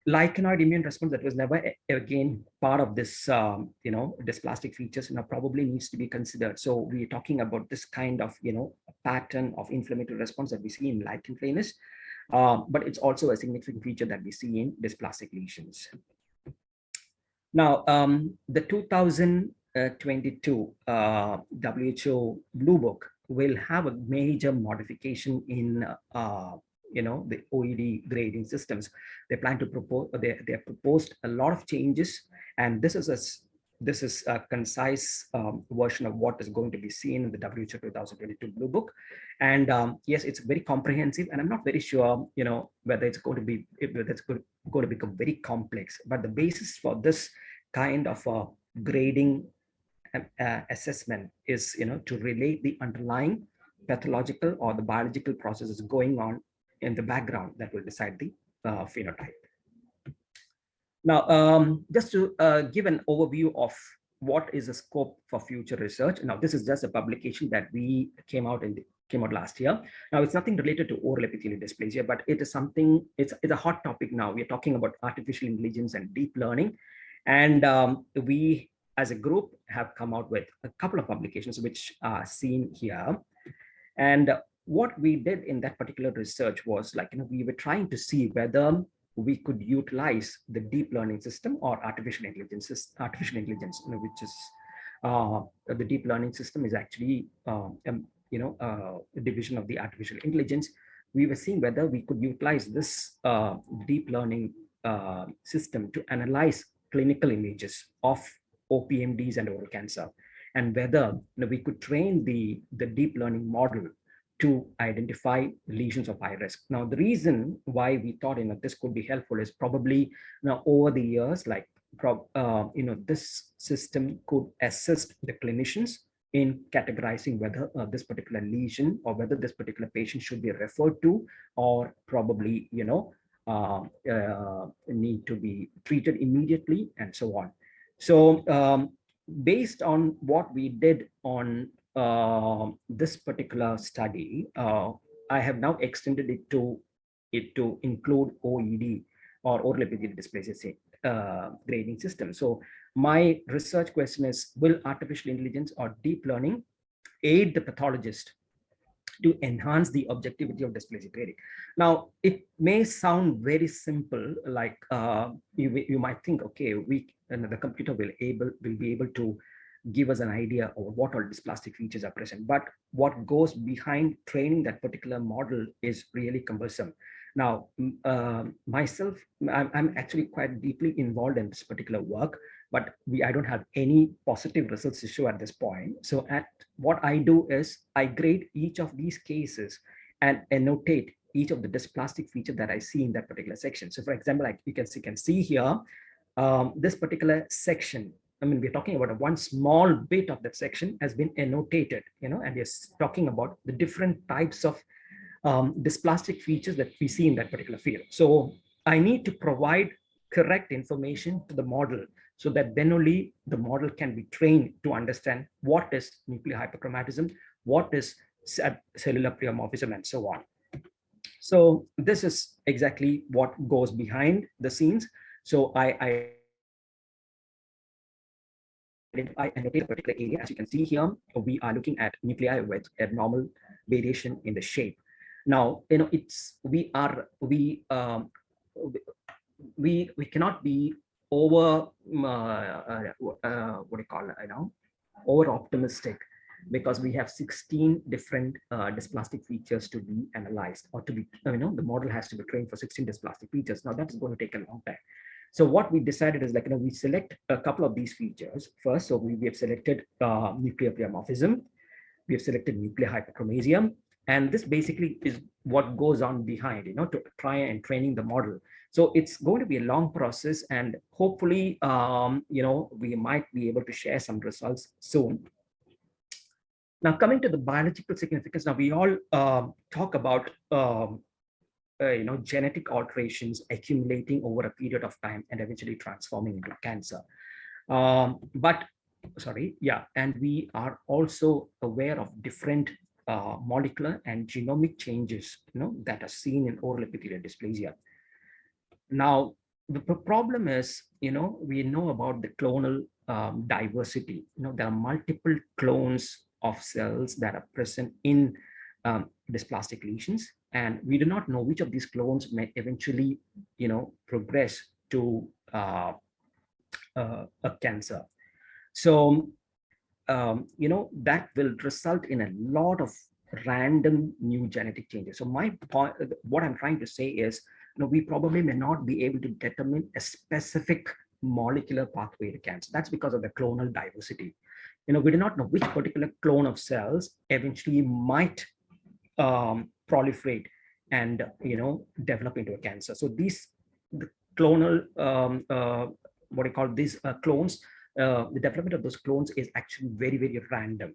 Lichenoid immune response that was never again part of this, dysplastic features, probably needs to be considered. So we're talking about this kind of, pattern of inflammatory response that we see in lichen planus, but it's also a significant feature that we see in dysplastic lesions. Now, the 2022 WHO Blue Book will have a major modification in the OED grading systems. They plan to propose, they have proposed a lot of changes, and this is a concise version of what is going to be seen in the WHO 2022 Blue Book. And yes, it's very comprehensive, and I'm not very sure, whether it's going to become very complex. But the basis for this kind of grading assessment is, to relate the underlying pathological or the biological processes going on in the background that will decide the phenotype. Now, just to give an overview of what is the scope for future research. Now, this is just a publication that we came out last year. Now, it's nothing related to oral epithelial dysplasia, but it is something, it's a hot topic now. We're talking about artificial intelligence and deep learning. And we, as a group, have come out with a couple of publications which are seen here. And what we did in that particular research was, like, we were trying to see whether we could utilize the deep learning system or artificial intelligence, which is the deep learning system is actually a division of the artificial intelligence. We were seeing whether we could utilize this deep learning system to analyze clinical images of OPMDs and oral cancer, and whether we could train the deep learning model to identify lesions of high risk. Now, the reason why we thought this could be helpful is probably over the years, like this system could assist the clinicians in categorizing whether this particular lesion or whether this particular patient should be referred to, or probably need to be treated immediately, and so on. So based on what we did on this particular study, I have now extended it to include OED, or oral epithelial dysplasia grading system. So my research question is, will artificial intelligence or deep learning aid the pathologist to enhance the objectivity of dysplasia grading? Now, it may sound very simple, like you might think, okay, the computer will be able to give us an idea of what all dysplastic features are present. But what goes behind training that particular model is really cumbersome. Now, myself, I'm actually quite deeply involved in this particular work, but I don't have any positive results to show at this point. So what I do is I grade each of these cases and annotate each of the dysplastic features that I see in that particular section. So for example, like you can see here, this particular section, I mean, we're talking about one small bit of that section has been annotated, and we're talking about the different types of dysplastic features that we see in that particular field. So I need to provide correct information to the model, so that then only the model can be trained to understand what is nuclear hyperchromatism, what is cellular pleomorphism, and so on. So this is exactly what goes behind the scenes. So I annotate a particular area. As you can see here, we are looking at nuclei with abnormal variation in the shape. Now, we cannot be over over optimistic, because we have 16 different dysplastic features to be analyzed, or to be, the model has to be trained for 16 dysplastic features. Now that's going to take a long time. So what we decided is, like, we select a couple of these features first. So we have selected nuclear pleomorphism, we have selected nuclear hyperchromasia, and this basically is what goes on behind, to try and training the model. So it's going to be a long process, and hopefully, we might be able to share some results soon. Now, coming to the biological significance, now we all talk about genetic alterations accumulating over a period of time and eventually transforming into cancer. And we are also aware of different molecular and genomic changes, that are seen in oral epithelial dysplasia. Now, the problem is, we know about the clonal diversity. There are multiple clones of cells that are present in dysplastic lesions, and we do not know which of these clones may eventually, progress to a cancer. So, that will result in a lot of random new genetic changes. So my point, what I'm trying to say is, we probably may not be able to determine a specific molecular pathway to cancer. That's because of the clonal diversity. We do not know which particular clone of cells eventually might proliferate and develop into a cancer. So the clonal what do you call these clones, the development of those clones is actually very, very random.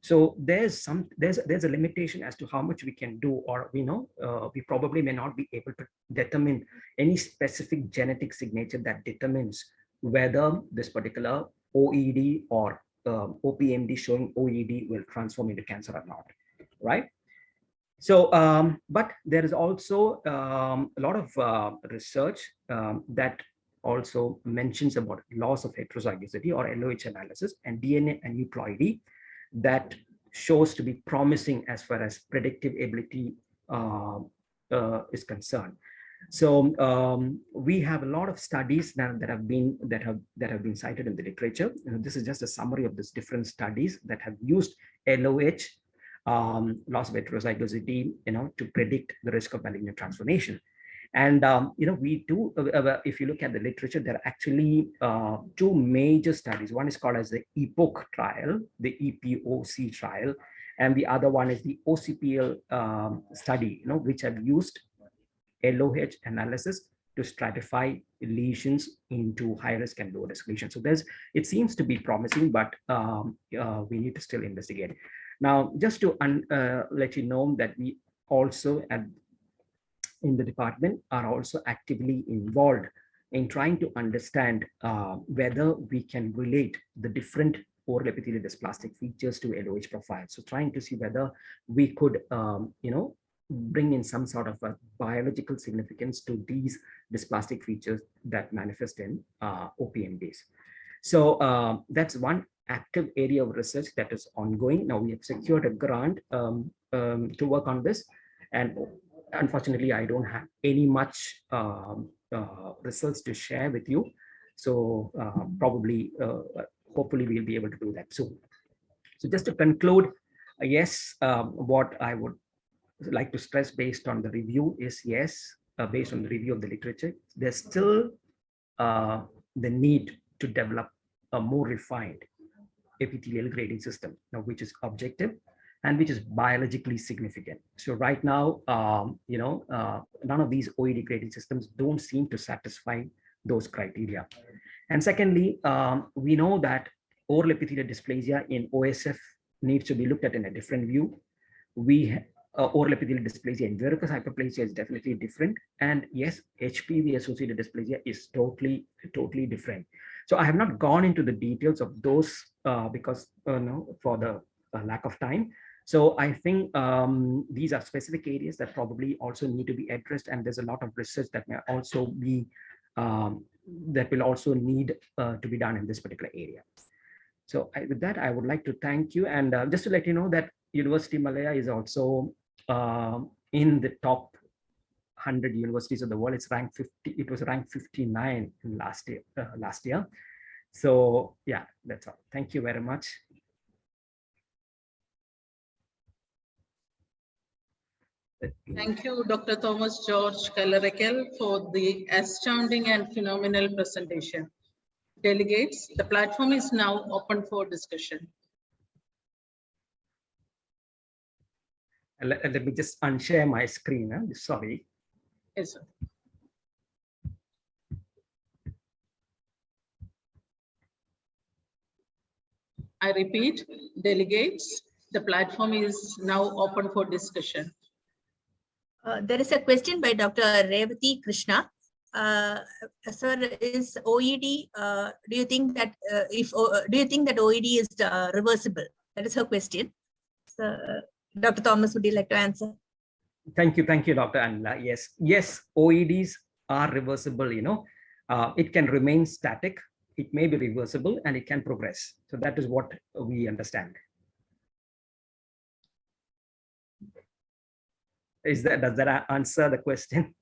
So there's a limitation as to how much we can do, or we probably may not be able to determine any specific genetic signature that determines whether this particular OED or OPMD showing OED will transform into cancer or not, right? So, but there is also a lot of research that also mentions about loss of heterozygosity or LOH analysis and DNA aneuploidy that shows to be promising as far as predictive ability is concerned. So we have a lot of studies now that have been cited in the literature. This is just a summary of these different studies that have used LOH, loss of heterozygosity, to predict the risk of malignant transformation. And we do, if you look at the literature, there are actually two major studies. One is called as the EPOC trial, the EPOC trial, and the other one is the OCPL study, which have used LOH analysis to stratify lesions into high risk and low risk lesions. So it seems to be promising, but we need to still investigate. Now, just to let you know that we also in the department are also actively involved in trying to understand whether we can relate the different oral epithelial dysplastic features to LOH profiles. So trying to see whether we could, bring in some sort of a biological significance to these dysplastic features that manifest in OPMDs. So that's one active area of research that is ongoing. Now we have secured a grant to work on this, and unfortunately, I don't have any much results to share with you. So probably, hopefully, we'll be able to do that soon. So just to conclude, yes, what I would like to stress based on the review is, yes, based on the review of the literature, there's still the need to develop a more refined epithelial grading system, which is objective and which is biologically significant. So right now, none of these OED grading systems don't seem to satisfy those criteria. And secondly, we know that oral epithelial dysplasia in OSF needs to be looked at in a different view. Oral epithelial dysplasia in verrucous hyperplasia is definitely different. And yes, HPV associated dysplasia is totally different. So I have not gone into the details of those because for the lack of time. So I think these are specific areas that probably also need to be addressed, and there's a lot of research that may also be that will also need to be done in this particular area. So with that, I would like to thank you, and just to let you know that University Malaya is also in the top 100 universities of the world. It's ranked 50. It was ranked 59 last year. So yeah, that's all. Thank you very much. Thank you, Dr. Thomas George Kalarekel, for the astounding and phenomenal presentation. Delegates, the platform is now open for discussion. Let me just unshare my screen. Sorry. Yes, sir. I repeat, delegates, the platform is now open for discussion. There is a question by Dr. Revati Krishna. Sir, is OED? Do you think that OED is reversible? That is her question. So, Dr. Thomas, would you like to answer? Thank you, Dr. Anila. Yes, OEDs are reversible. It can remain static. It may be reversible, and it can progress. So that is what we understand. Does that answer the question?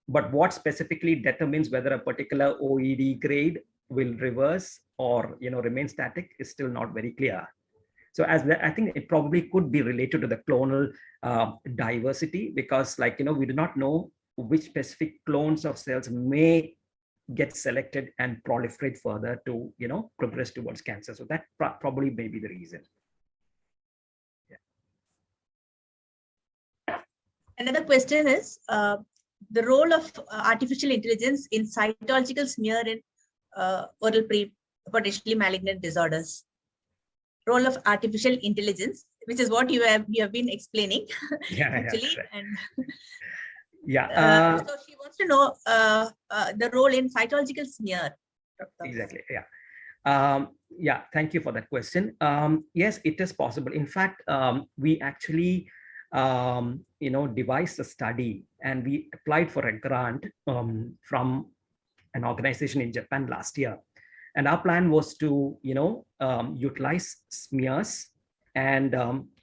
But what specifically determines whether a particular OED grade will reverse or remain static is still not very clear. So I think it probably could be related to the clonal diversity, because we do not know which specific clones of cells may get selected and proliferate further to, progress towards cancer. So that probably may be the reason. Yeah. Another question is the role of artificial intelligence in cytological smear in oral potentially malignant disorders. Role of artificial intelligence, which is what you have been explaining. Yeah, actually. yeah, And yeah. So she wants to know the role in cytological smear. Exactly. Yeah. Yeah. Thank you for that question. Yes, it is possible. In fact, we actually, devised a study, and we applied for a grant from an organization in Japan last year. And our plan was to, utilize smears and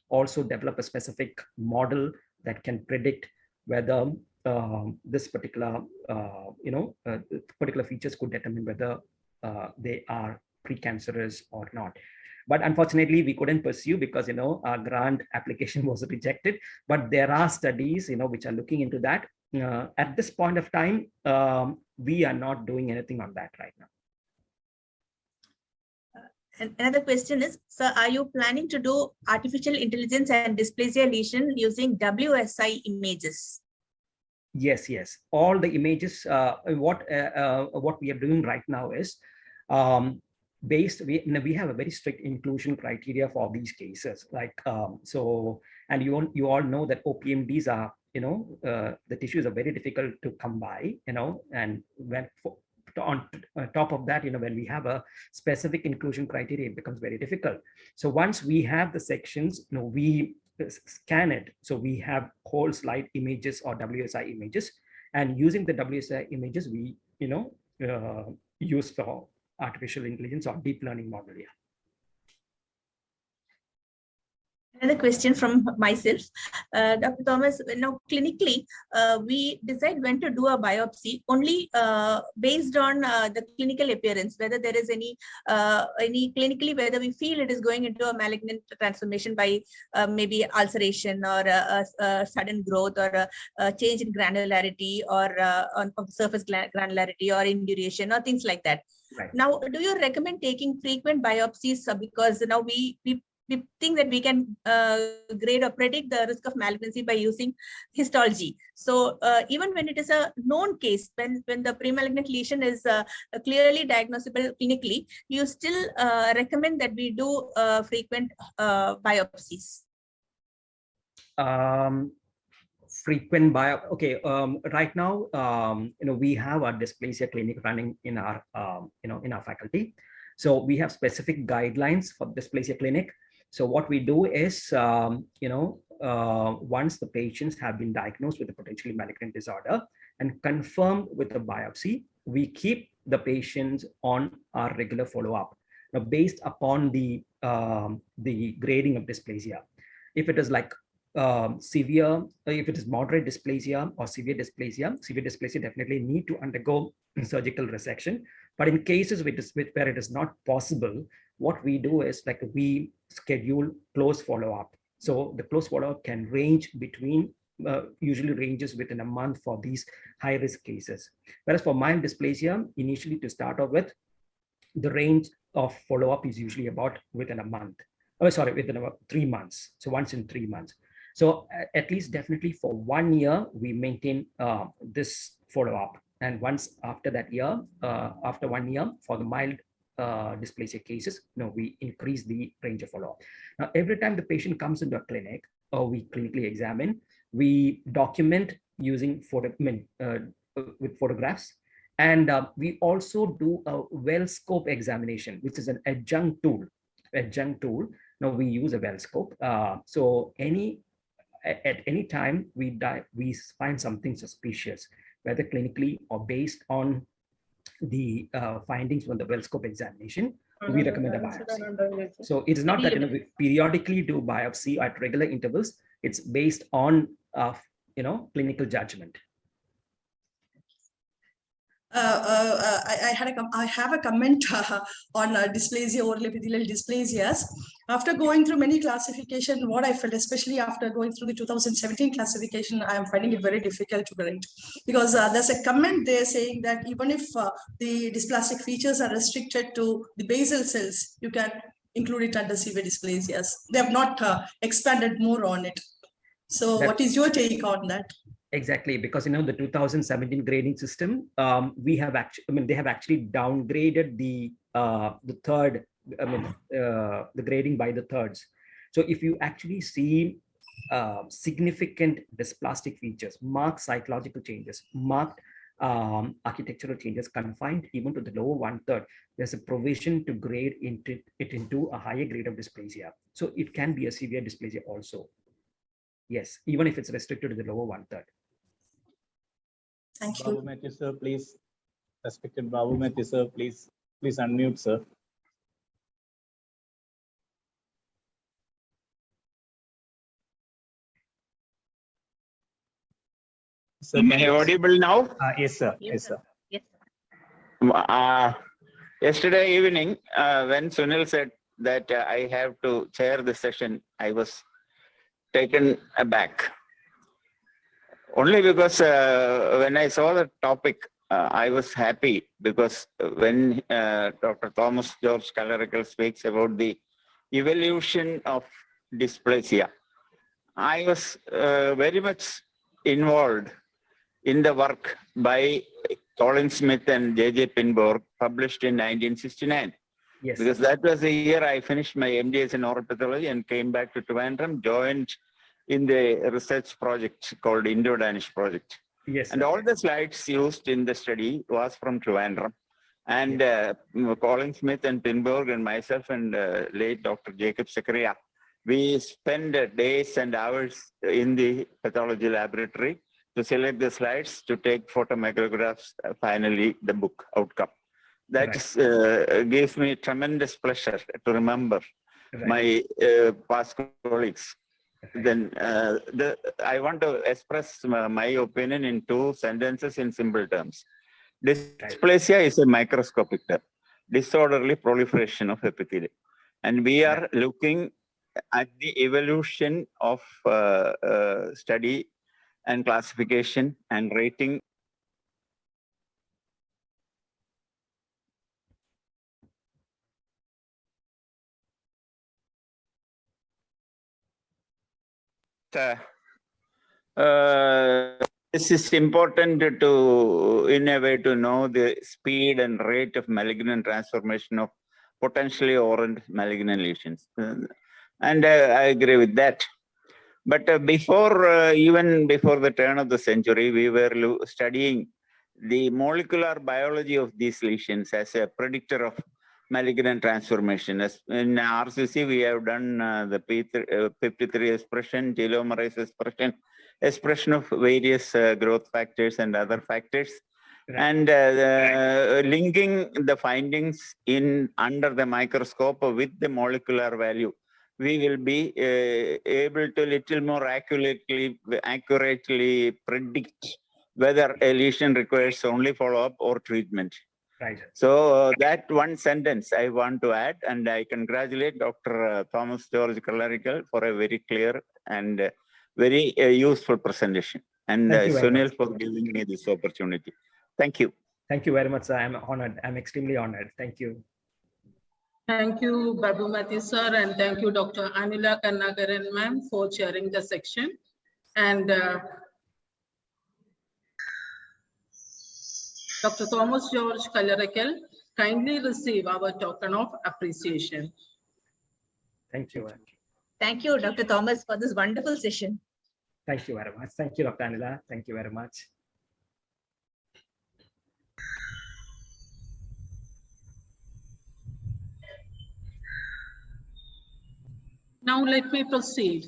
also develop a specific model that can predict whether this particular, particular features could determine whether they are precancerous or not. But unfortunately, we couldn't pursue because, our grant application was rejected. But there are studies, which are looking into that. At this point of time, we are not doing anything on that right now. And another question is, sir, are you planning to do artificial intelligence and dysplasia lesion using WSI images? Yes, yes. All the images, what we are doing right now is we have a very strict inclusion criteria for these cases. And you all know that OPMDs are, the tissues are very difficult to come by, and when on top of that, when we have a specific inclusion criteria, it becomes very difficult. So once we have the sections, we scan it. So we have whole slide images or WSI images, and using the WSI images, we, use for artificial intelligence or deep learning model. Yeah. Another question from myself, Dr. Thomas. Now, clinically, we decide when to do a biopsy only based on the clinical appearance, whether there is any clinically, whether we feel it is going into a malignant transformation by maybe ulceration or a sudden growth or a change in granularity or of surface granularity or induration or things like that. Right. Now, do you recommend taking frequent biopsies because now we think that we can grade or predict the risk of malignancy by using histology? So even when it is a known case, when the premalignant lesion is clearly diagnosable clinically, you still recommend that we do frequent biopsies? Frequent biopsy. Okay. Right now, we have our dysplasia clinic running in our, in our faculty. So we have specific guidelines for dysplasia clinic. So what we do is, once the patients have been diagnosed with a potentially malignant disorder and confirmed with a biopsy, we keep the patients on our regular follow-up, based upon the grading of dysplasia. If it is like severe, if it is moderate dysplasia or severe dysplasia definitely need to undergo surgical resection. But in cases where it is not possible, what we do is we schedule close follow-up. So the close follow-up can range between, usually ranges within a month for these high-risk cases. Whereas for mild dysplasia, initially to start off with, the range of follow-up is usually about within a month. Within about 3 months. So once in 3 months. So at least definitely for 1 year, we maintain this follow-up. And once after that year, after 1 year, for the mild dysplasia cases, we increase the range of follow-up. Now, every time the patient comes into a clinic or we clinically examine, we document using with photographs. And we also do a well scope examination, which is an adjunct tool. Now we use a well scope. So at any time we find something suspicious, whether clinically or based on the findings from the well scope examinical we recommend a biopsy. So it is not that we periodically do biopsy at regular intervals. It's based on clinical judgment. I have a comment on dysplasia, oral epithelial dysplasias. After going through many classification, what I felt, especially after going through the 2017 classification, I am finding it very difficult to write, because there's a comment there saying that even if the dysplastic features are restricted to the basal cells, you can include it under severe dysplasias. They have not expanded more on it. So what is your take on that? Exactly, because the 2017 grading system, we have actually, they have actually downgraded the third, the grading by the thirds. So if you actually see significant dysplastic features, marked psychological changes, marked architectural changes confined even to the lower 1/3, there's a provision to grade it into a higher grade of dysplasia. So it can be a severe dysplasia also. Yes, even if it's restricted to the lower 1/3. Thank you. Babu Matthew, sir, please. Respected Babu Matthew, sir, please unmute, sir. Sir, Am I audible now? yes, sir. Yes, Yes, sir. Yes, sir. Yesterday evening, when Sunil said that I have to chair the session, I was taken aback. Only because when I saw the topic, I was happy, because when Dr. Thomas George Callerecal speaks about the evolution of dysplasia, I was very much involved in the work by Colin Smith and J.J. Pinbog, published in 1969. Yes. Because that was the year I finished my MDS in oral pathology and came back to Trivandrum, joined in the research project called Indo-Danish project. Yes. And all the slides used in the study was from Trivandrum. And Colin Smith and Pinbog and myself and late Dr. Jacob Zakaria, we spend days and hours in the pathology laboratory to select the slides, to take photomicrographs, finally the book outcome. That gives me tremendous pleasure to remember my past colleagues. Then I want to express my opinion in 2 sentences in simple terms. Dysplasia is a microscopic term, disorderly proliferation of epithelium. And we are looking at the evolution of study and classification and rating. This is important to, in a way, to know the speed and rate of malignant transformation of potentially oral malignant lesions. And I agree with that. But even before the turn of the century, we were studying the molecular biology of these lesions as a predictor of malignant transformation. As in RCC, we have done the P53 expression, telomerase expression of various growth factors and other factors. And linking the findings in under the microscope with the molecular value, we will be able to little more accurately predict whether a lesion requires only follow-up or treatment. Right. So that one sentence I want to add, and I congratulate Dr. Thomas George Callerecal for a very clear and very useful presentation. And Sunil for giving me this opportunity. Thank you. Thank you very much, sir. I'm honored. I'm extremely honored. Thank you. Thank you, Babu Matthew, sir, and thank you, Dr. Anila Kannagaran, ma'am, for chairing the section. And Dr. Thomas George Callerecal, kindly receive our token of appreciation. Thank you. Thank you, Dr. Thomas, for this wonderful session. Thank you very much. Thank you, Dr. Anila. Thank you very much. Now let me proceed.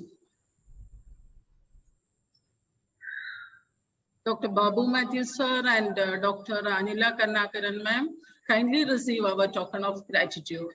Dr. Babu Matthew, sir, and Dr. Anila Kannagaran, ma'am, kindly receive our token of gratitude.